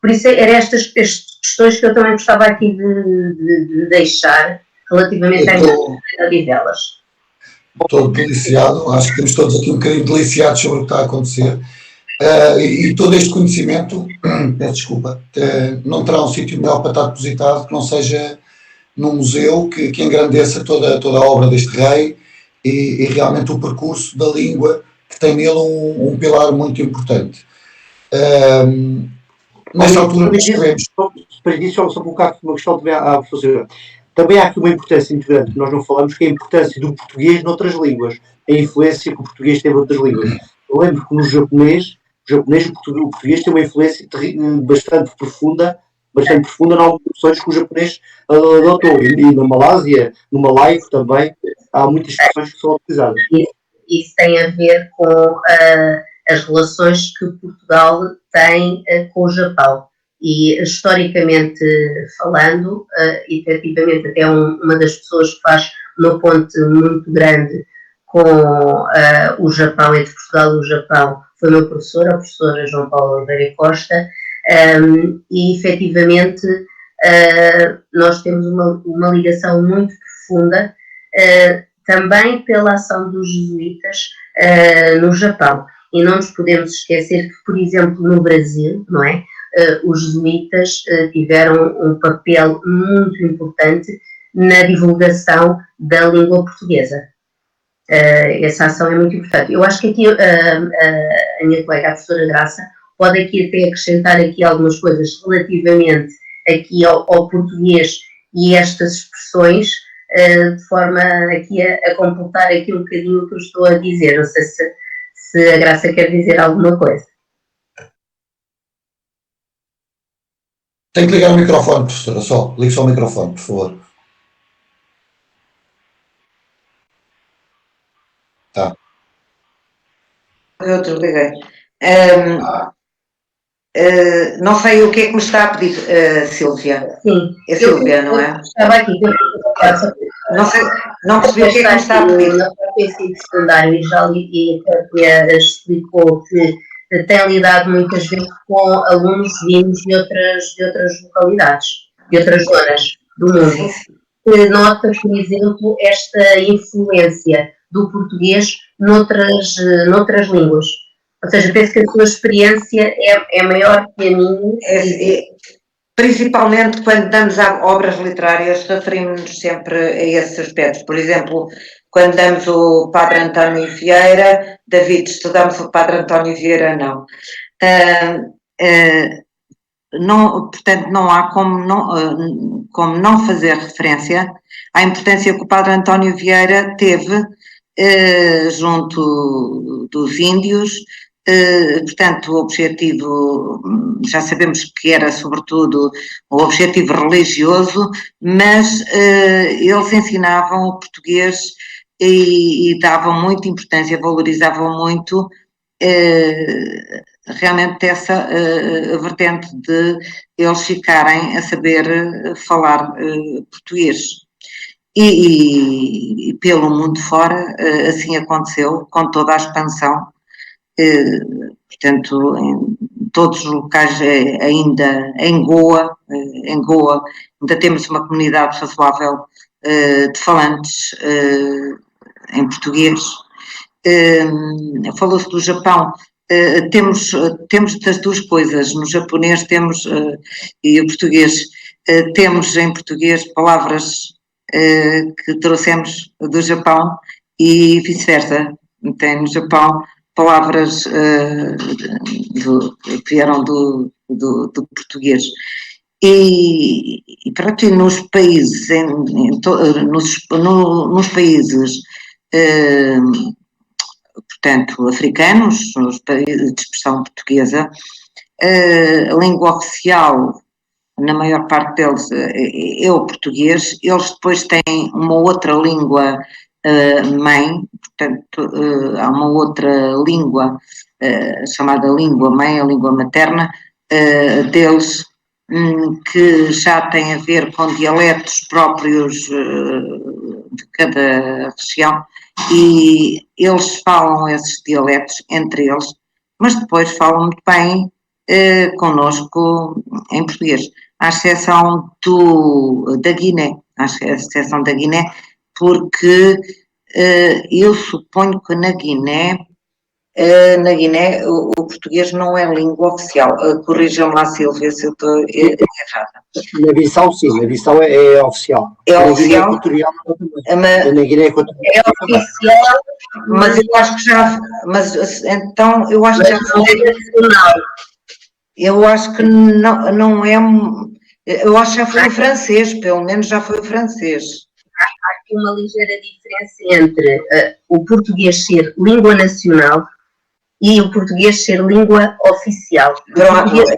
Por isso, eram estas questões que eu também gostava aqui de deixar relativamente à importante delas. Estou deliciado, acho que estamos todos aqui um bocadinho deliciados sobre o que está a acontecer. E todo este conhecimento, peço desculpa, não terá um sítio melhor para estar depositado que não seja num museu que engrandeça toda a obra deste rei e realmente o percurso da língua, que tem nele um pilar muito importante. Nesta altura nós sabemos... Para isso, só colocar uma questão também à professora. Também há aqui uma importância importante que nós não falamos, que é a importância do português noutras línguas, a influência que o português teve noutras línguas. Eu lembro que no japonês, o português tem uma influência bastante profunda em algumas expressões que o japonês adotou. E na Malásia, no malaico também, há muitas expressões que são utilizadas. Isso tem a ver com as relações que Portugal tem com o Japão. E, historicamente falando, efetivamente, até uma das pessoas que faz uma ponte muito grande com o Japão, entre Portugal e o Japão, foi o meu professor, a professora João Paulo Oliveira Costa, e, efetivamente, nós temos uma ligação muito profunda, também pela ação dos jesuítas no Japão. E não nos podemos esquecer que, por exemplo, no Brasil, não é? Os jesuítas tiveram um papel muito importante na divulgação da língua portuguesa. Essa ação é muito importante. Eu acho que aqui a minha colega, a professora Graça, pode aqui até acrescentar aqui algumas coisas relativamente aqui ao português e estas expressões, de forma aqui a completar aqui um bocadinho o que eu estou a dizer. Não sei se a Graça quer dizer alguma coisa. Tem que ligar o microfone, professora, ligue só o microfone, por favor. Tá. Eu desliguei. Não sei o que é que me está a pedir, Sílvia. Sim. É Sílvia, não é? Estava aqui. Não sei, não percebi o que é que me está a pedir. Na própria ensino secundário, e já explicou que tem lidado muitas vezes com alunos vindos de outras localidades, de outras zonas do mundo. Nota, por exemplo, esta influência do português noutras línguas. Ou seja, penso que a sua experiência é maior que a minha. Principalmente quando damos a obras literárias, referimos-nos sempre a esses aspectos. Por exemplo, quando damos o Padre António Vieira, David, estudamos o Padre António Vieira, não. Portanto, não há como não fazer referência à importância que o Padre António Vieira teve junto dos índios. Portanto, o objetivo, já sabemos que era sobretudo o objetivo religioso, mas eles ensinavam o português e davam muita importância, valorizavam muito realmente essa vertente de eles ficarem a saber falar português. E pelo mundo fora assim aconteceu, com toda a expansão. Portanto, em todos os locais, ainda em Goa ainda temos uma comunidade razoável de falantes em português. Falou-se do Japão, temos das duas coisas, no japonês temos, e o português, temos em português palavras que trouxemos do Japão e vice-versa. Tem no Japão palavras que vieram do português. E pronto, e nos países, nos países, portanto, africanos, nos países de expressão portuguesa, a língua oficial, na maior parte deles, é o português. Eles depois têm uma outra língua mãe, portanto, há uma outra língua chamada língua mãe, a língua materna deles, que já tem a ver com dialetos próprios de cada região, e eles falam esses dialetos entre eles, mas depois falam muito bem connosco em português, à exceção da Guiné, porque eu suponho que na Guiné o português não é língua oficial. Corrija-me lá, Silvia, se eu estou errada. Na Bissau, sim, na Bissau é oficial. É na oficial? Guiné Equatorial também. Na Guiné Equatorial é oficial, mas eu acho que já. Mas então eu acho que já foi. Eu acho que não é. Eu acho que já foi o francês, pelo menos já foi o francês. Há aqui uma ligeira diferença entre o português ser língua nacional e o português ser língua oficial. O português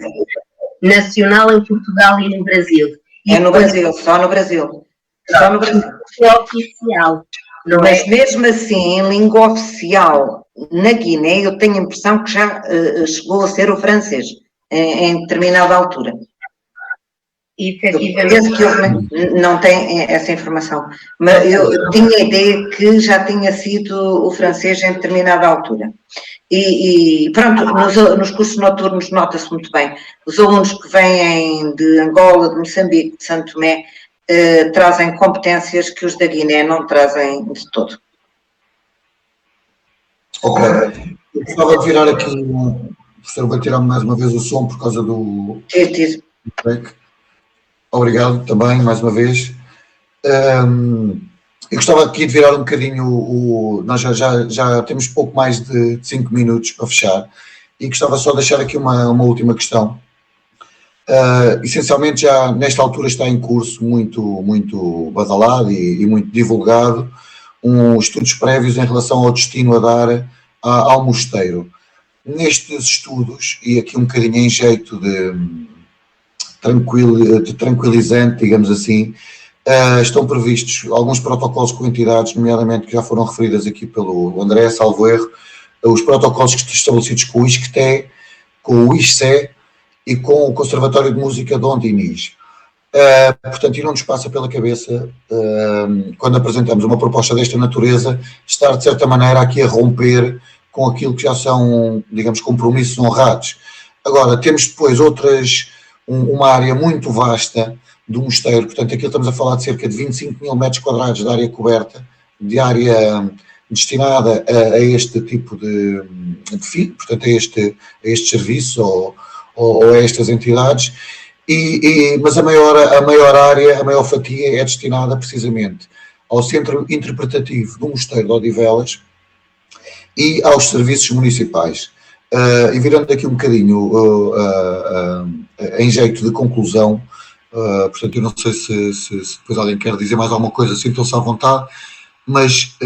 nacional em Portugal e no Brasil. É no Brasil, só no Brasil. Só no Brasil. É oficial. Mas mesmo assim, em língua oficial na Guiné, eu tenho a impressão que já chegou a ser o francês, em determinada altura. Efetivamente. Que não tem essa informação, mas eu tinha a ideia que já tinha sido o francês em determinada altura. E pronto, nos cursos noturnos nota-se muito bem. Os alunos que vêm de Angola, de Moçambique, de Santo Tomé, trazem competências que os da Guiné não trazem de todo. Ok. Eu gostava de virar aqui, o professor vai tirar mais uma vez o som por causa do break. Obrigado também, mais uma vez. Eu gostava aqui de virar um bocadinho nós já temos pouco mais de 5 minutos para fechar, e gostava só de deixar aqui uma última questão. Essencialmente já nesta altura está em curso, muito badalado e muito divulgado, estudos prévios em relação ao destino a dar ao mosteiro. Nestes estudos, e aqui um bocadinho em jeito de tranquilizante, digamos assim, estão previstos alguns protocolos com entidades, nomeadamente que já foram referidas aqui pelo André, salvo erro, os protocolos que estão estabelecidos com o ISCTE, com o ISCE e com o Conservatório de Música Dom Dinis. Portanto, e não nos passa pela cabeça, quando apresentamos uma proposta desta natureza, estar de certa maneira aqui a romper com aquilo que já são, digamos, compromissos honrados. Agora, temos depois uma área muito vasta do mosteiro, portanto aqui estamos a falar de cerca de 25 mil metros quadrados de área coberta, de área destinada a este tipo de fim, portanto a este serviço ou a estas entidades, mas a maior área, a maior fatia é destinada precisamente ao centro interpretativo do mosteiro de Odivelas e aos serviços municipais. E virando aqui um bocadinho em jeito de conclusão, portanto eu não sei se depois alguém quer dizer mais alguma coisa, sintam-se à vontade, mas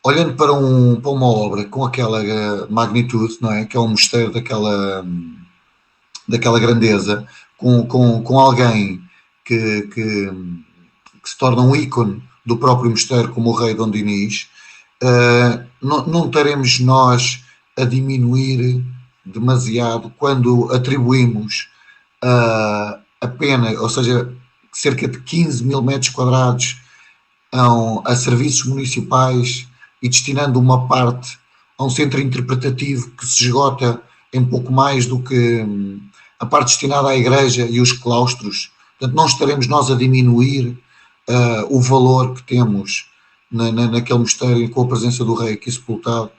olhando para uma obra com aquela magnitude, não é? Que é um mosteiro daquela grandeza, com alguém que se torna um ícone do próprio mosteiro, como o rei Dom Dinis, não estaremos nós a diminuir demasiado quando atribuímos apenas, ou seja, cerca de 15 mil metros quadrados a serviços municipais e destinando uma parte a um centro interpretativo que se esgota em pouco mais do que a parte destinada à igreja e os claustros. Portanto, não estaremos nós a diminuir o valor que temos naquele mosteiro com a presença do rei aqui sepultado,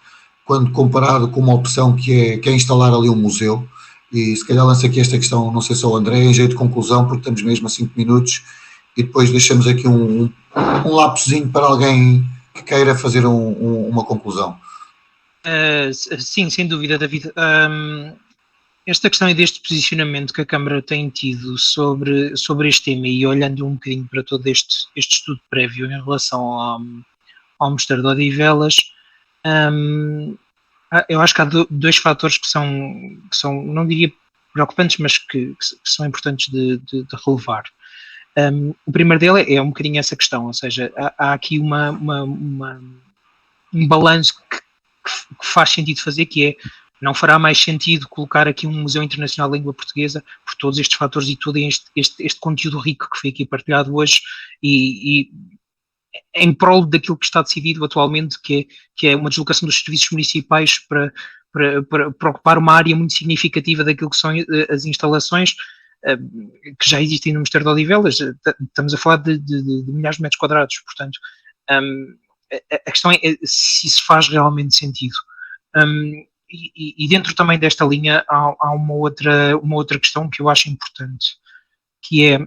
quando comparado com uma opção que é instalar ali um museu. E se calhar lança aqui esta questão, não sei se é o André, em jeito de conclusão, porque estamos mesmo a 5 minutos, e depois deixamos aqui um lapozinho para alguém que queira fazer uma conclusão. Sim, sem dúvida, David. Esta questão é deste posicionamento que a Câmara tem tido sobre este tema e olhando um bocadinho para todo este estudo prévio em relação ao Mosteiro de Odivelas, eu acho que há dois fatores que são, não diria preocupantes, mas que são importantes de relevar. O primeiro dele é um bocadinho essa questão, ou seja, há aqui um balanço que faz sentido fazer, que é, não fará mais sentido colocar aqui um Museu Internacional de Língua Portuguesa por todos estes fatores e todo este conteúdo rico que foi aqui partilhado hoje e em prol daquilo que está decidido atualmente, que é uma deslocação dos serviços municipais para ocupar uma área muito significativa daquilo que são as instalações que já existem no Mosteiro de Odivelas. Estamos a falar de milhares de metros quadrados, portanto, a questão é se isso faz realmente sentido. E dentro também desta linha há uma outra questão que eu acho importante, que é,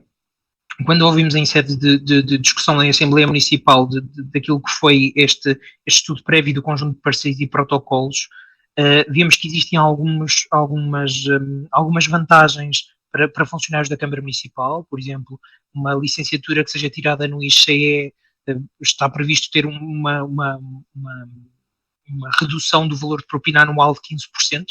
quando ouvimos em sede de discussão na Assembleia Municipal daquilo que foi este estudo prévio do conjunto de parceiros e protocolos, vimos que existem algumas vantagens para funcionários da Câmara Municipal. Por exemplo, uma licenciatura que seja tirada no ICE está previsto ter uma redução do valor de propina anual de 15%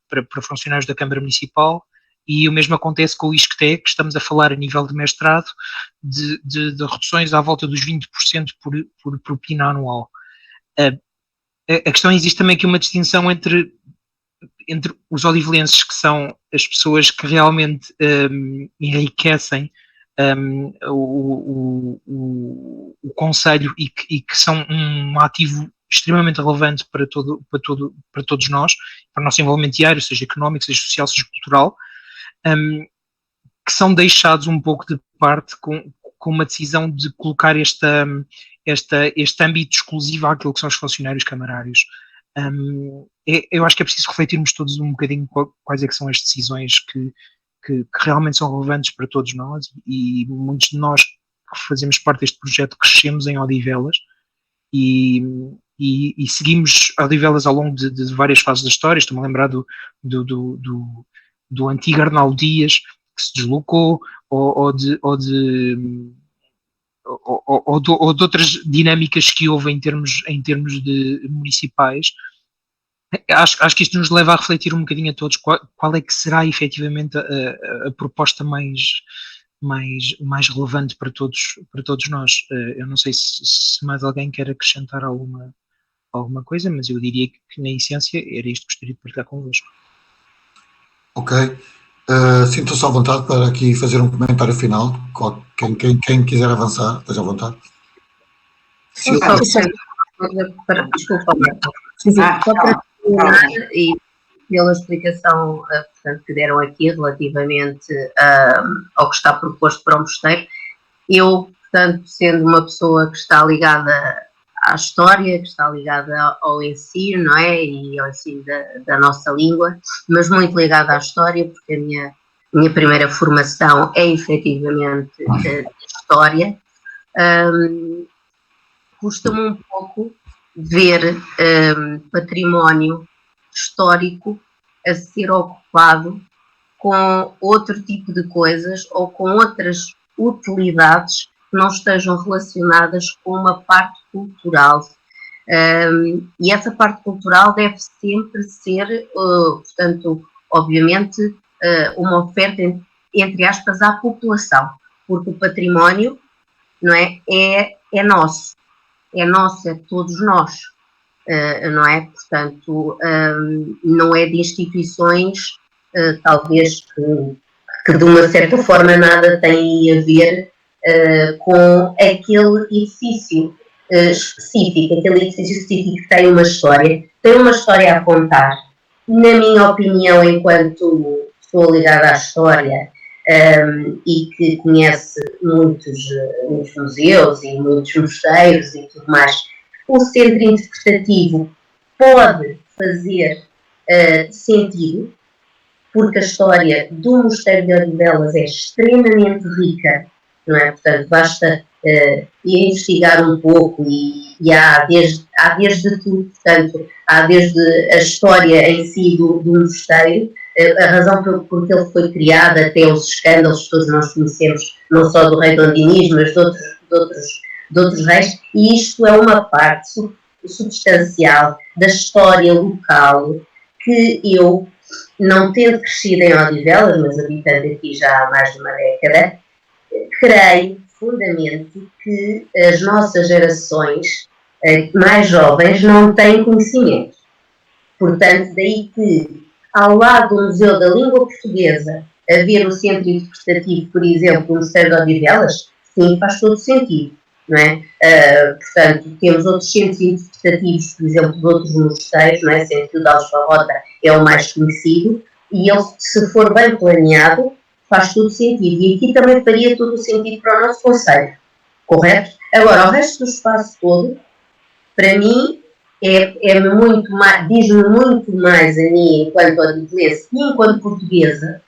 para funcionários da Câmara Municipal, e o mesmo acontece com o ISCTE, que estamos a falar a nível de mestrado, de reduções à volta dos 20% por propina anual. A questão, existe também aqui uma distinção entre os odivelenses, que são as pessoas que realmente enriquecem o Conselho e que são um ativo extremamente relevante para todos nós, para o nosso envolvimento diário, seja económico, seja social, seja cultural, que são deixados um pouco de parte com uma decisão de colocar este âmbito exclusivo àquilo que são os funcionários camarários. Eu acho que é preciso refletirmos todos um bocadinho quais é que são as decisões que realmente são relevantes para todos nós, e muitos de nós que fazemos parte deste projeto crescemos em Odivelas e seguimos Odivelas ao longo de várias fases da história. Estou-me a lembrar do antigo Arnaldo Dias, que se deslocou, ou de outras dinâmicas que houve em termos de municipais. Acho que isto nos leva a refletir um bocadinho a todos qual é que será efetivamente a proposta mais relevante para todos nós. Eu não sei se mais alguém quer acrescentar alguma coisa, mas eu diria que na essência era isto que gostaria de partilhar convosco. Ok. Sinto-se à vontade para aqui fazer um comentário final. Quem quiser avançar, esteja à vontade. Desculpa, só para terminar, e pela explicação portanto, que deram aqui relativamente ao que está proposto para o mosteiro, eu, portanto, sendo uma pessoa que está ligada à história, que está ligada ao ensino, não é? E ao ensino da nossa língua, mas muito ligada à história, porque a minha primeira formação é efetivamente de história. Custa-me um pouco ver património histórico a ser ocupado com outro tipo de coisas ou com outras utilidades que não estejam relacionadas com uma parte cultural. E essa parte cultural deve sempre ser, portanto, obviamente, uma oferta, entre aspas, à população, porque o património, não é nosso, é de todos nós, não é? Portanto, não é de instituições, talvez, que de uma certa forma nada têm a ver com aquele edifício específico, que tem uma história a contar. Na minha opinião, enquanto estou ligada à história e que conhece muitos museus e muitos mosteiros e tudo mais, o centro interpretativo pode fazer sentido, porque a história do Mosteiro de Odivelas é extremamente rica, não é? Portanto, basta investigar um pouco e há desde tudo, portanto, há desde a história em si do mosteiro, a razão por que ele foi criado, até os escândalos que todos nós conhecemos, não só do rei Dom Dinis, mas de outros reis, e isto é uma parte substancial da história local que eu, não tendo crescido em Odivelas, mas habitando aqui já há mais de uma década, creio profundamente que as nossas gerações mais jovens não têm conhecimento. Portanto, daí que, ao lado do Museu da Língua Portuguesa, haver um centro interpretativo, por exemplo, no Mosteiro de Odivelas, sim, faz todo sentido, não é? Portanto, temos outros centros interpretativos, por exemplo, de outros mosteiros, não é? Sendo que o de Alfarrota é o mais conhecido, e ele, se for bem planeado, faz todo sentido. E aqui também faria todo o sentido para o nosso concelho, correto? Agora, o resto do espaço todo, para mim, diz-me muito mais a mim, enquanto odivelense e enquanto portuguesa,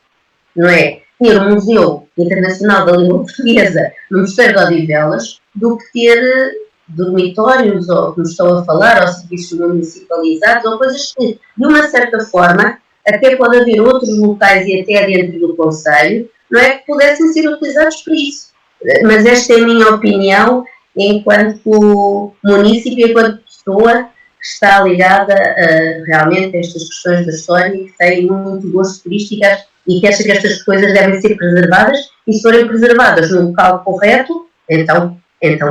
não é? Ter um Museu Internacional da Língua Portuguesa no Mosteiro de Odivelas do que ter dormitórios, ou como estão a falar, ou serviços municipalizados, ou coisas que, de uma certa forma, até pode haver outros locais e até dentro do concelho, não é, que pudessem ser utilizados para isso. Mas esta é a minha opinião enquanto munícipe, enquanto pessoa que está ligada realmente a estas questões da história e que tem muito gosto turísticas e que acha que estas coisas devem ser preservadas, e se forem preservadas no local correto, então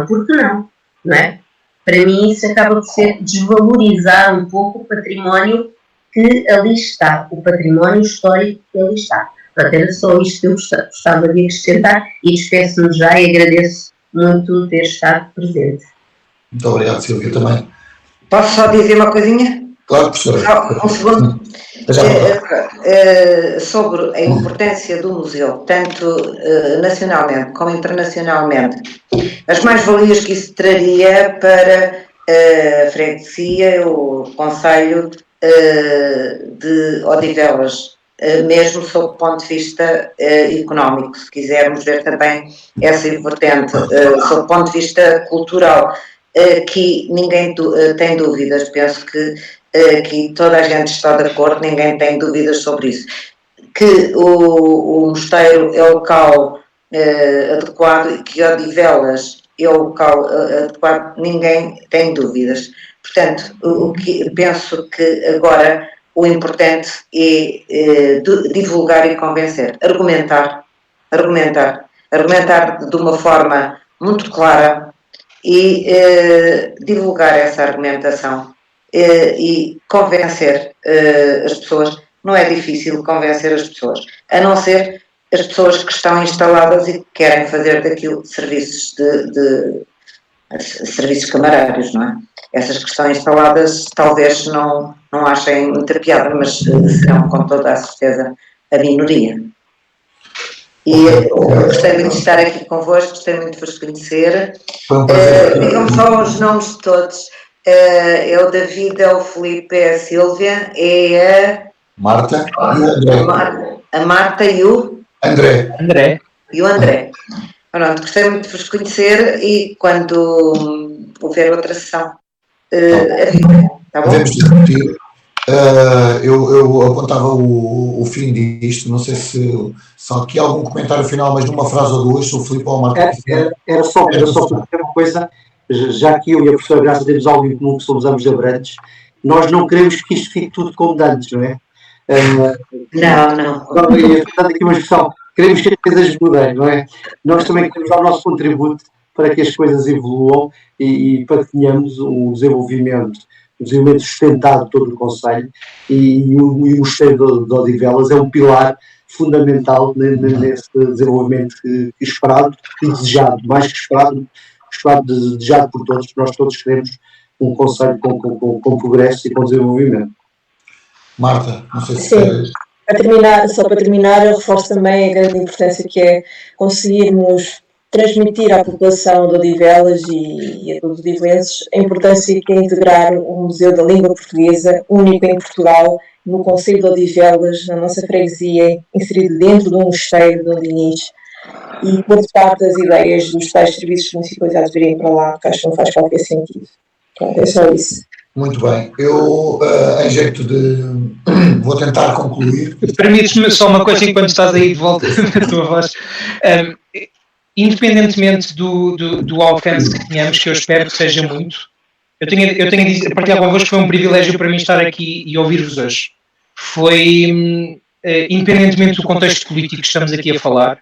por que não? Não é? Para mim isso acaba por ser desvalorizar um pouco o património que ali está, o património histórico que ali está. Portanto, era só isto que eu gostava de acrescentar e despeço-me já e agradeço muito ter estado presente. Muito obrigado, Silvia, também. Posso só dizer uma coisinha? Claro, professora. Só um segundo. Sobre a importância do museu, tanto nacionalmente como internacionalmente, as mais-valias que isso traria para a freguesia, o concelho de Odivelas, mesmo sob o ponto de vista económico, se quisermos ver também essa vertente, sob o ponto de vista cultural, que ninguém tem dúvidas, penso que aqui toda a gente está de acordo, ninguém tem dúvidas sobre isso, que o mosteiro é o local adequado e que Odivelas é o local adequado, ninguém tem dúvidas. Portanto, o que penso que agora o importante é divulgar e convencer, argumentar de uma forma muito clara e divulgar essa argumentação e convencer as pessoas. Não é difícil convencer as pessoas, a não ser as pessoas que estão instaladas e que querem fazer daquilo serviços serviços camarários, não é? Essas que estão instaladas talvez não achem muita piada, mas serão com toda a certeza a minoria. E gostei muito de estar aqui convosco, gostei muito de vos conhecer. Digam-me só os nomes de todos. É o David, é o Filipe, é a Sílvia, é a Marta e o André. A Marta e o André. E o André. Pronto, gostei muito de vos conhecer e quando houver outra sessão, está bom? Podemos discutir. Eu apontava o fim disto, não sei se aqui há algum comentário final, mas numa frase ou duas, se o Filipe ou a Marta. Era só para dizer uma coisa, já que eu e a professora Graça temos algo em comum, que somos ambos abrantes, nós não queremos que isto fique tudo como de antes, não é? Não. Portanto, aqui uma expressão, queremos que as coisas mudem, não é? Nós também queremos dar o nosso contributo para que as coisas evoluam e para que tenhamos um desenvolvimento sustentado de todo o concelho e o mosteiro de Odivelas é um pilar fundamental nesse desenvolvimento que esperado e desejado, mais que esperado, desejado por todos, porque nós todos queremos um concelho com progresso e com desenvolvimento. Marta, não sei se... Sim. Só para terminar, eu reforço também a grande importância que é conseguirmos transmitir à população de Odivelas e a todos os odivelenses a importância que é integrar um Museu da Língua Portuguesa, único em Portugal, no concelho de Odivelas, na nossa freguesia, inserido dentro de um mosteiro de Dom Dinis. e por parte das ideias dos tais serviços municipalizados virem para lá, porque acho que não faz qualquer sentido. Pronto, é só isso. Muito bem. Eu, em jeito de... Vou tentar concluir. Permites-me só uma coisa enquanto estás aí de volta da tua voz. Independentemente do alcance que tenhamos, que eu espero que seja muito, eu tenho a dizer, partilhar convosco, foi um privilégio para mim estar aqui e ouvir-vos hoje. Foi, independentemente do contexto político que estamos aqui a falar,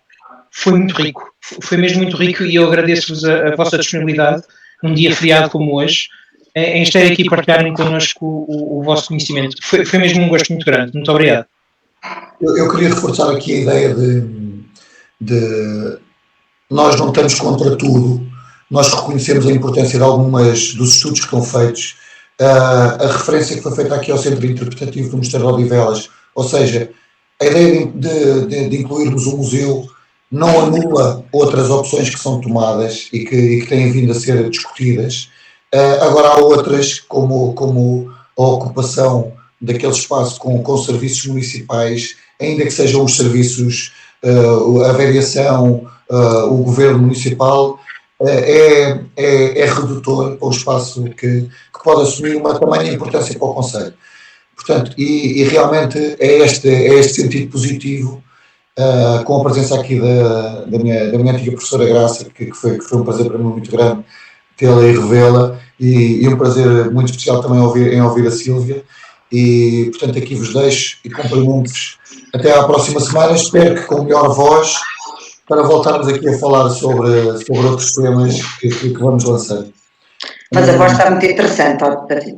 foi muito rico. Foi mesmo muito rico e eu agradeço-vos a vossa disponibilidade num dia feriado como hoje, em estar aqui e partilharem connosco o vosso conhecimento. Foi mesmo um gosto muito grande. Muito obrigado. Eu queria reforçar aqui a ideia de nós não estamos contra tudo, nós reconhecemos a importância de algumas dos estudos que estão feitos, a referência que foi feita aqui ao Centro Interpretativo do Mosteiro de Odivelas, ou seja, a ideia de incluirmos o museu não anula outras opções que são tomadas e que têm vindo a ser discutidas. Agora há outras, como a ocupação daquele espaço com serviços municipais, ainda que sejam os serviços, a variação, o governo municipal, é redutor para um espaço que pode assumir uma tamanha importância para o Conselho. Portanto, e realmente é este sentido positivo, com a presença aqui da minha antiga professora Graça, que foi um prazer para mim muito grande tê-la e revê-la, e um prazer muito especial também em ouvir a Sílvia, e portanto aqui vos deixo e cumprimento-vos até à próxima semana, espero que com melhor voz, para voltarmos aqui a falar sobre outros temas que vamos lançar. Mas a voz está muito interessante, ó, David.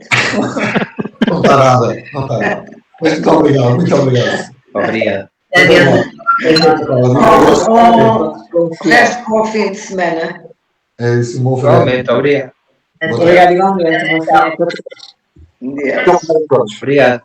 Não está nada. Mas muito obrigado. Obrigado. O resto, bom fim de semana. É isso, um bom fim. Igualmente, obrigado. Obrigado, igualmente. Bom dia. Obrigado.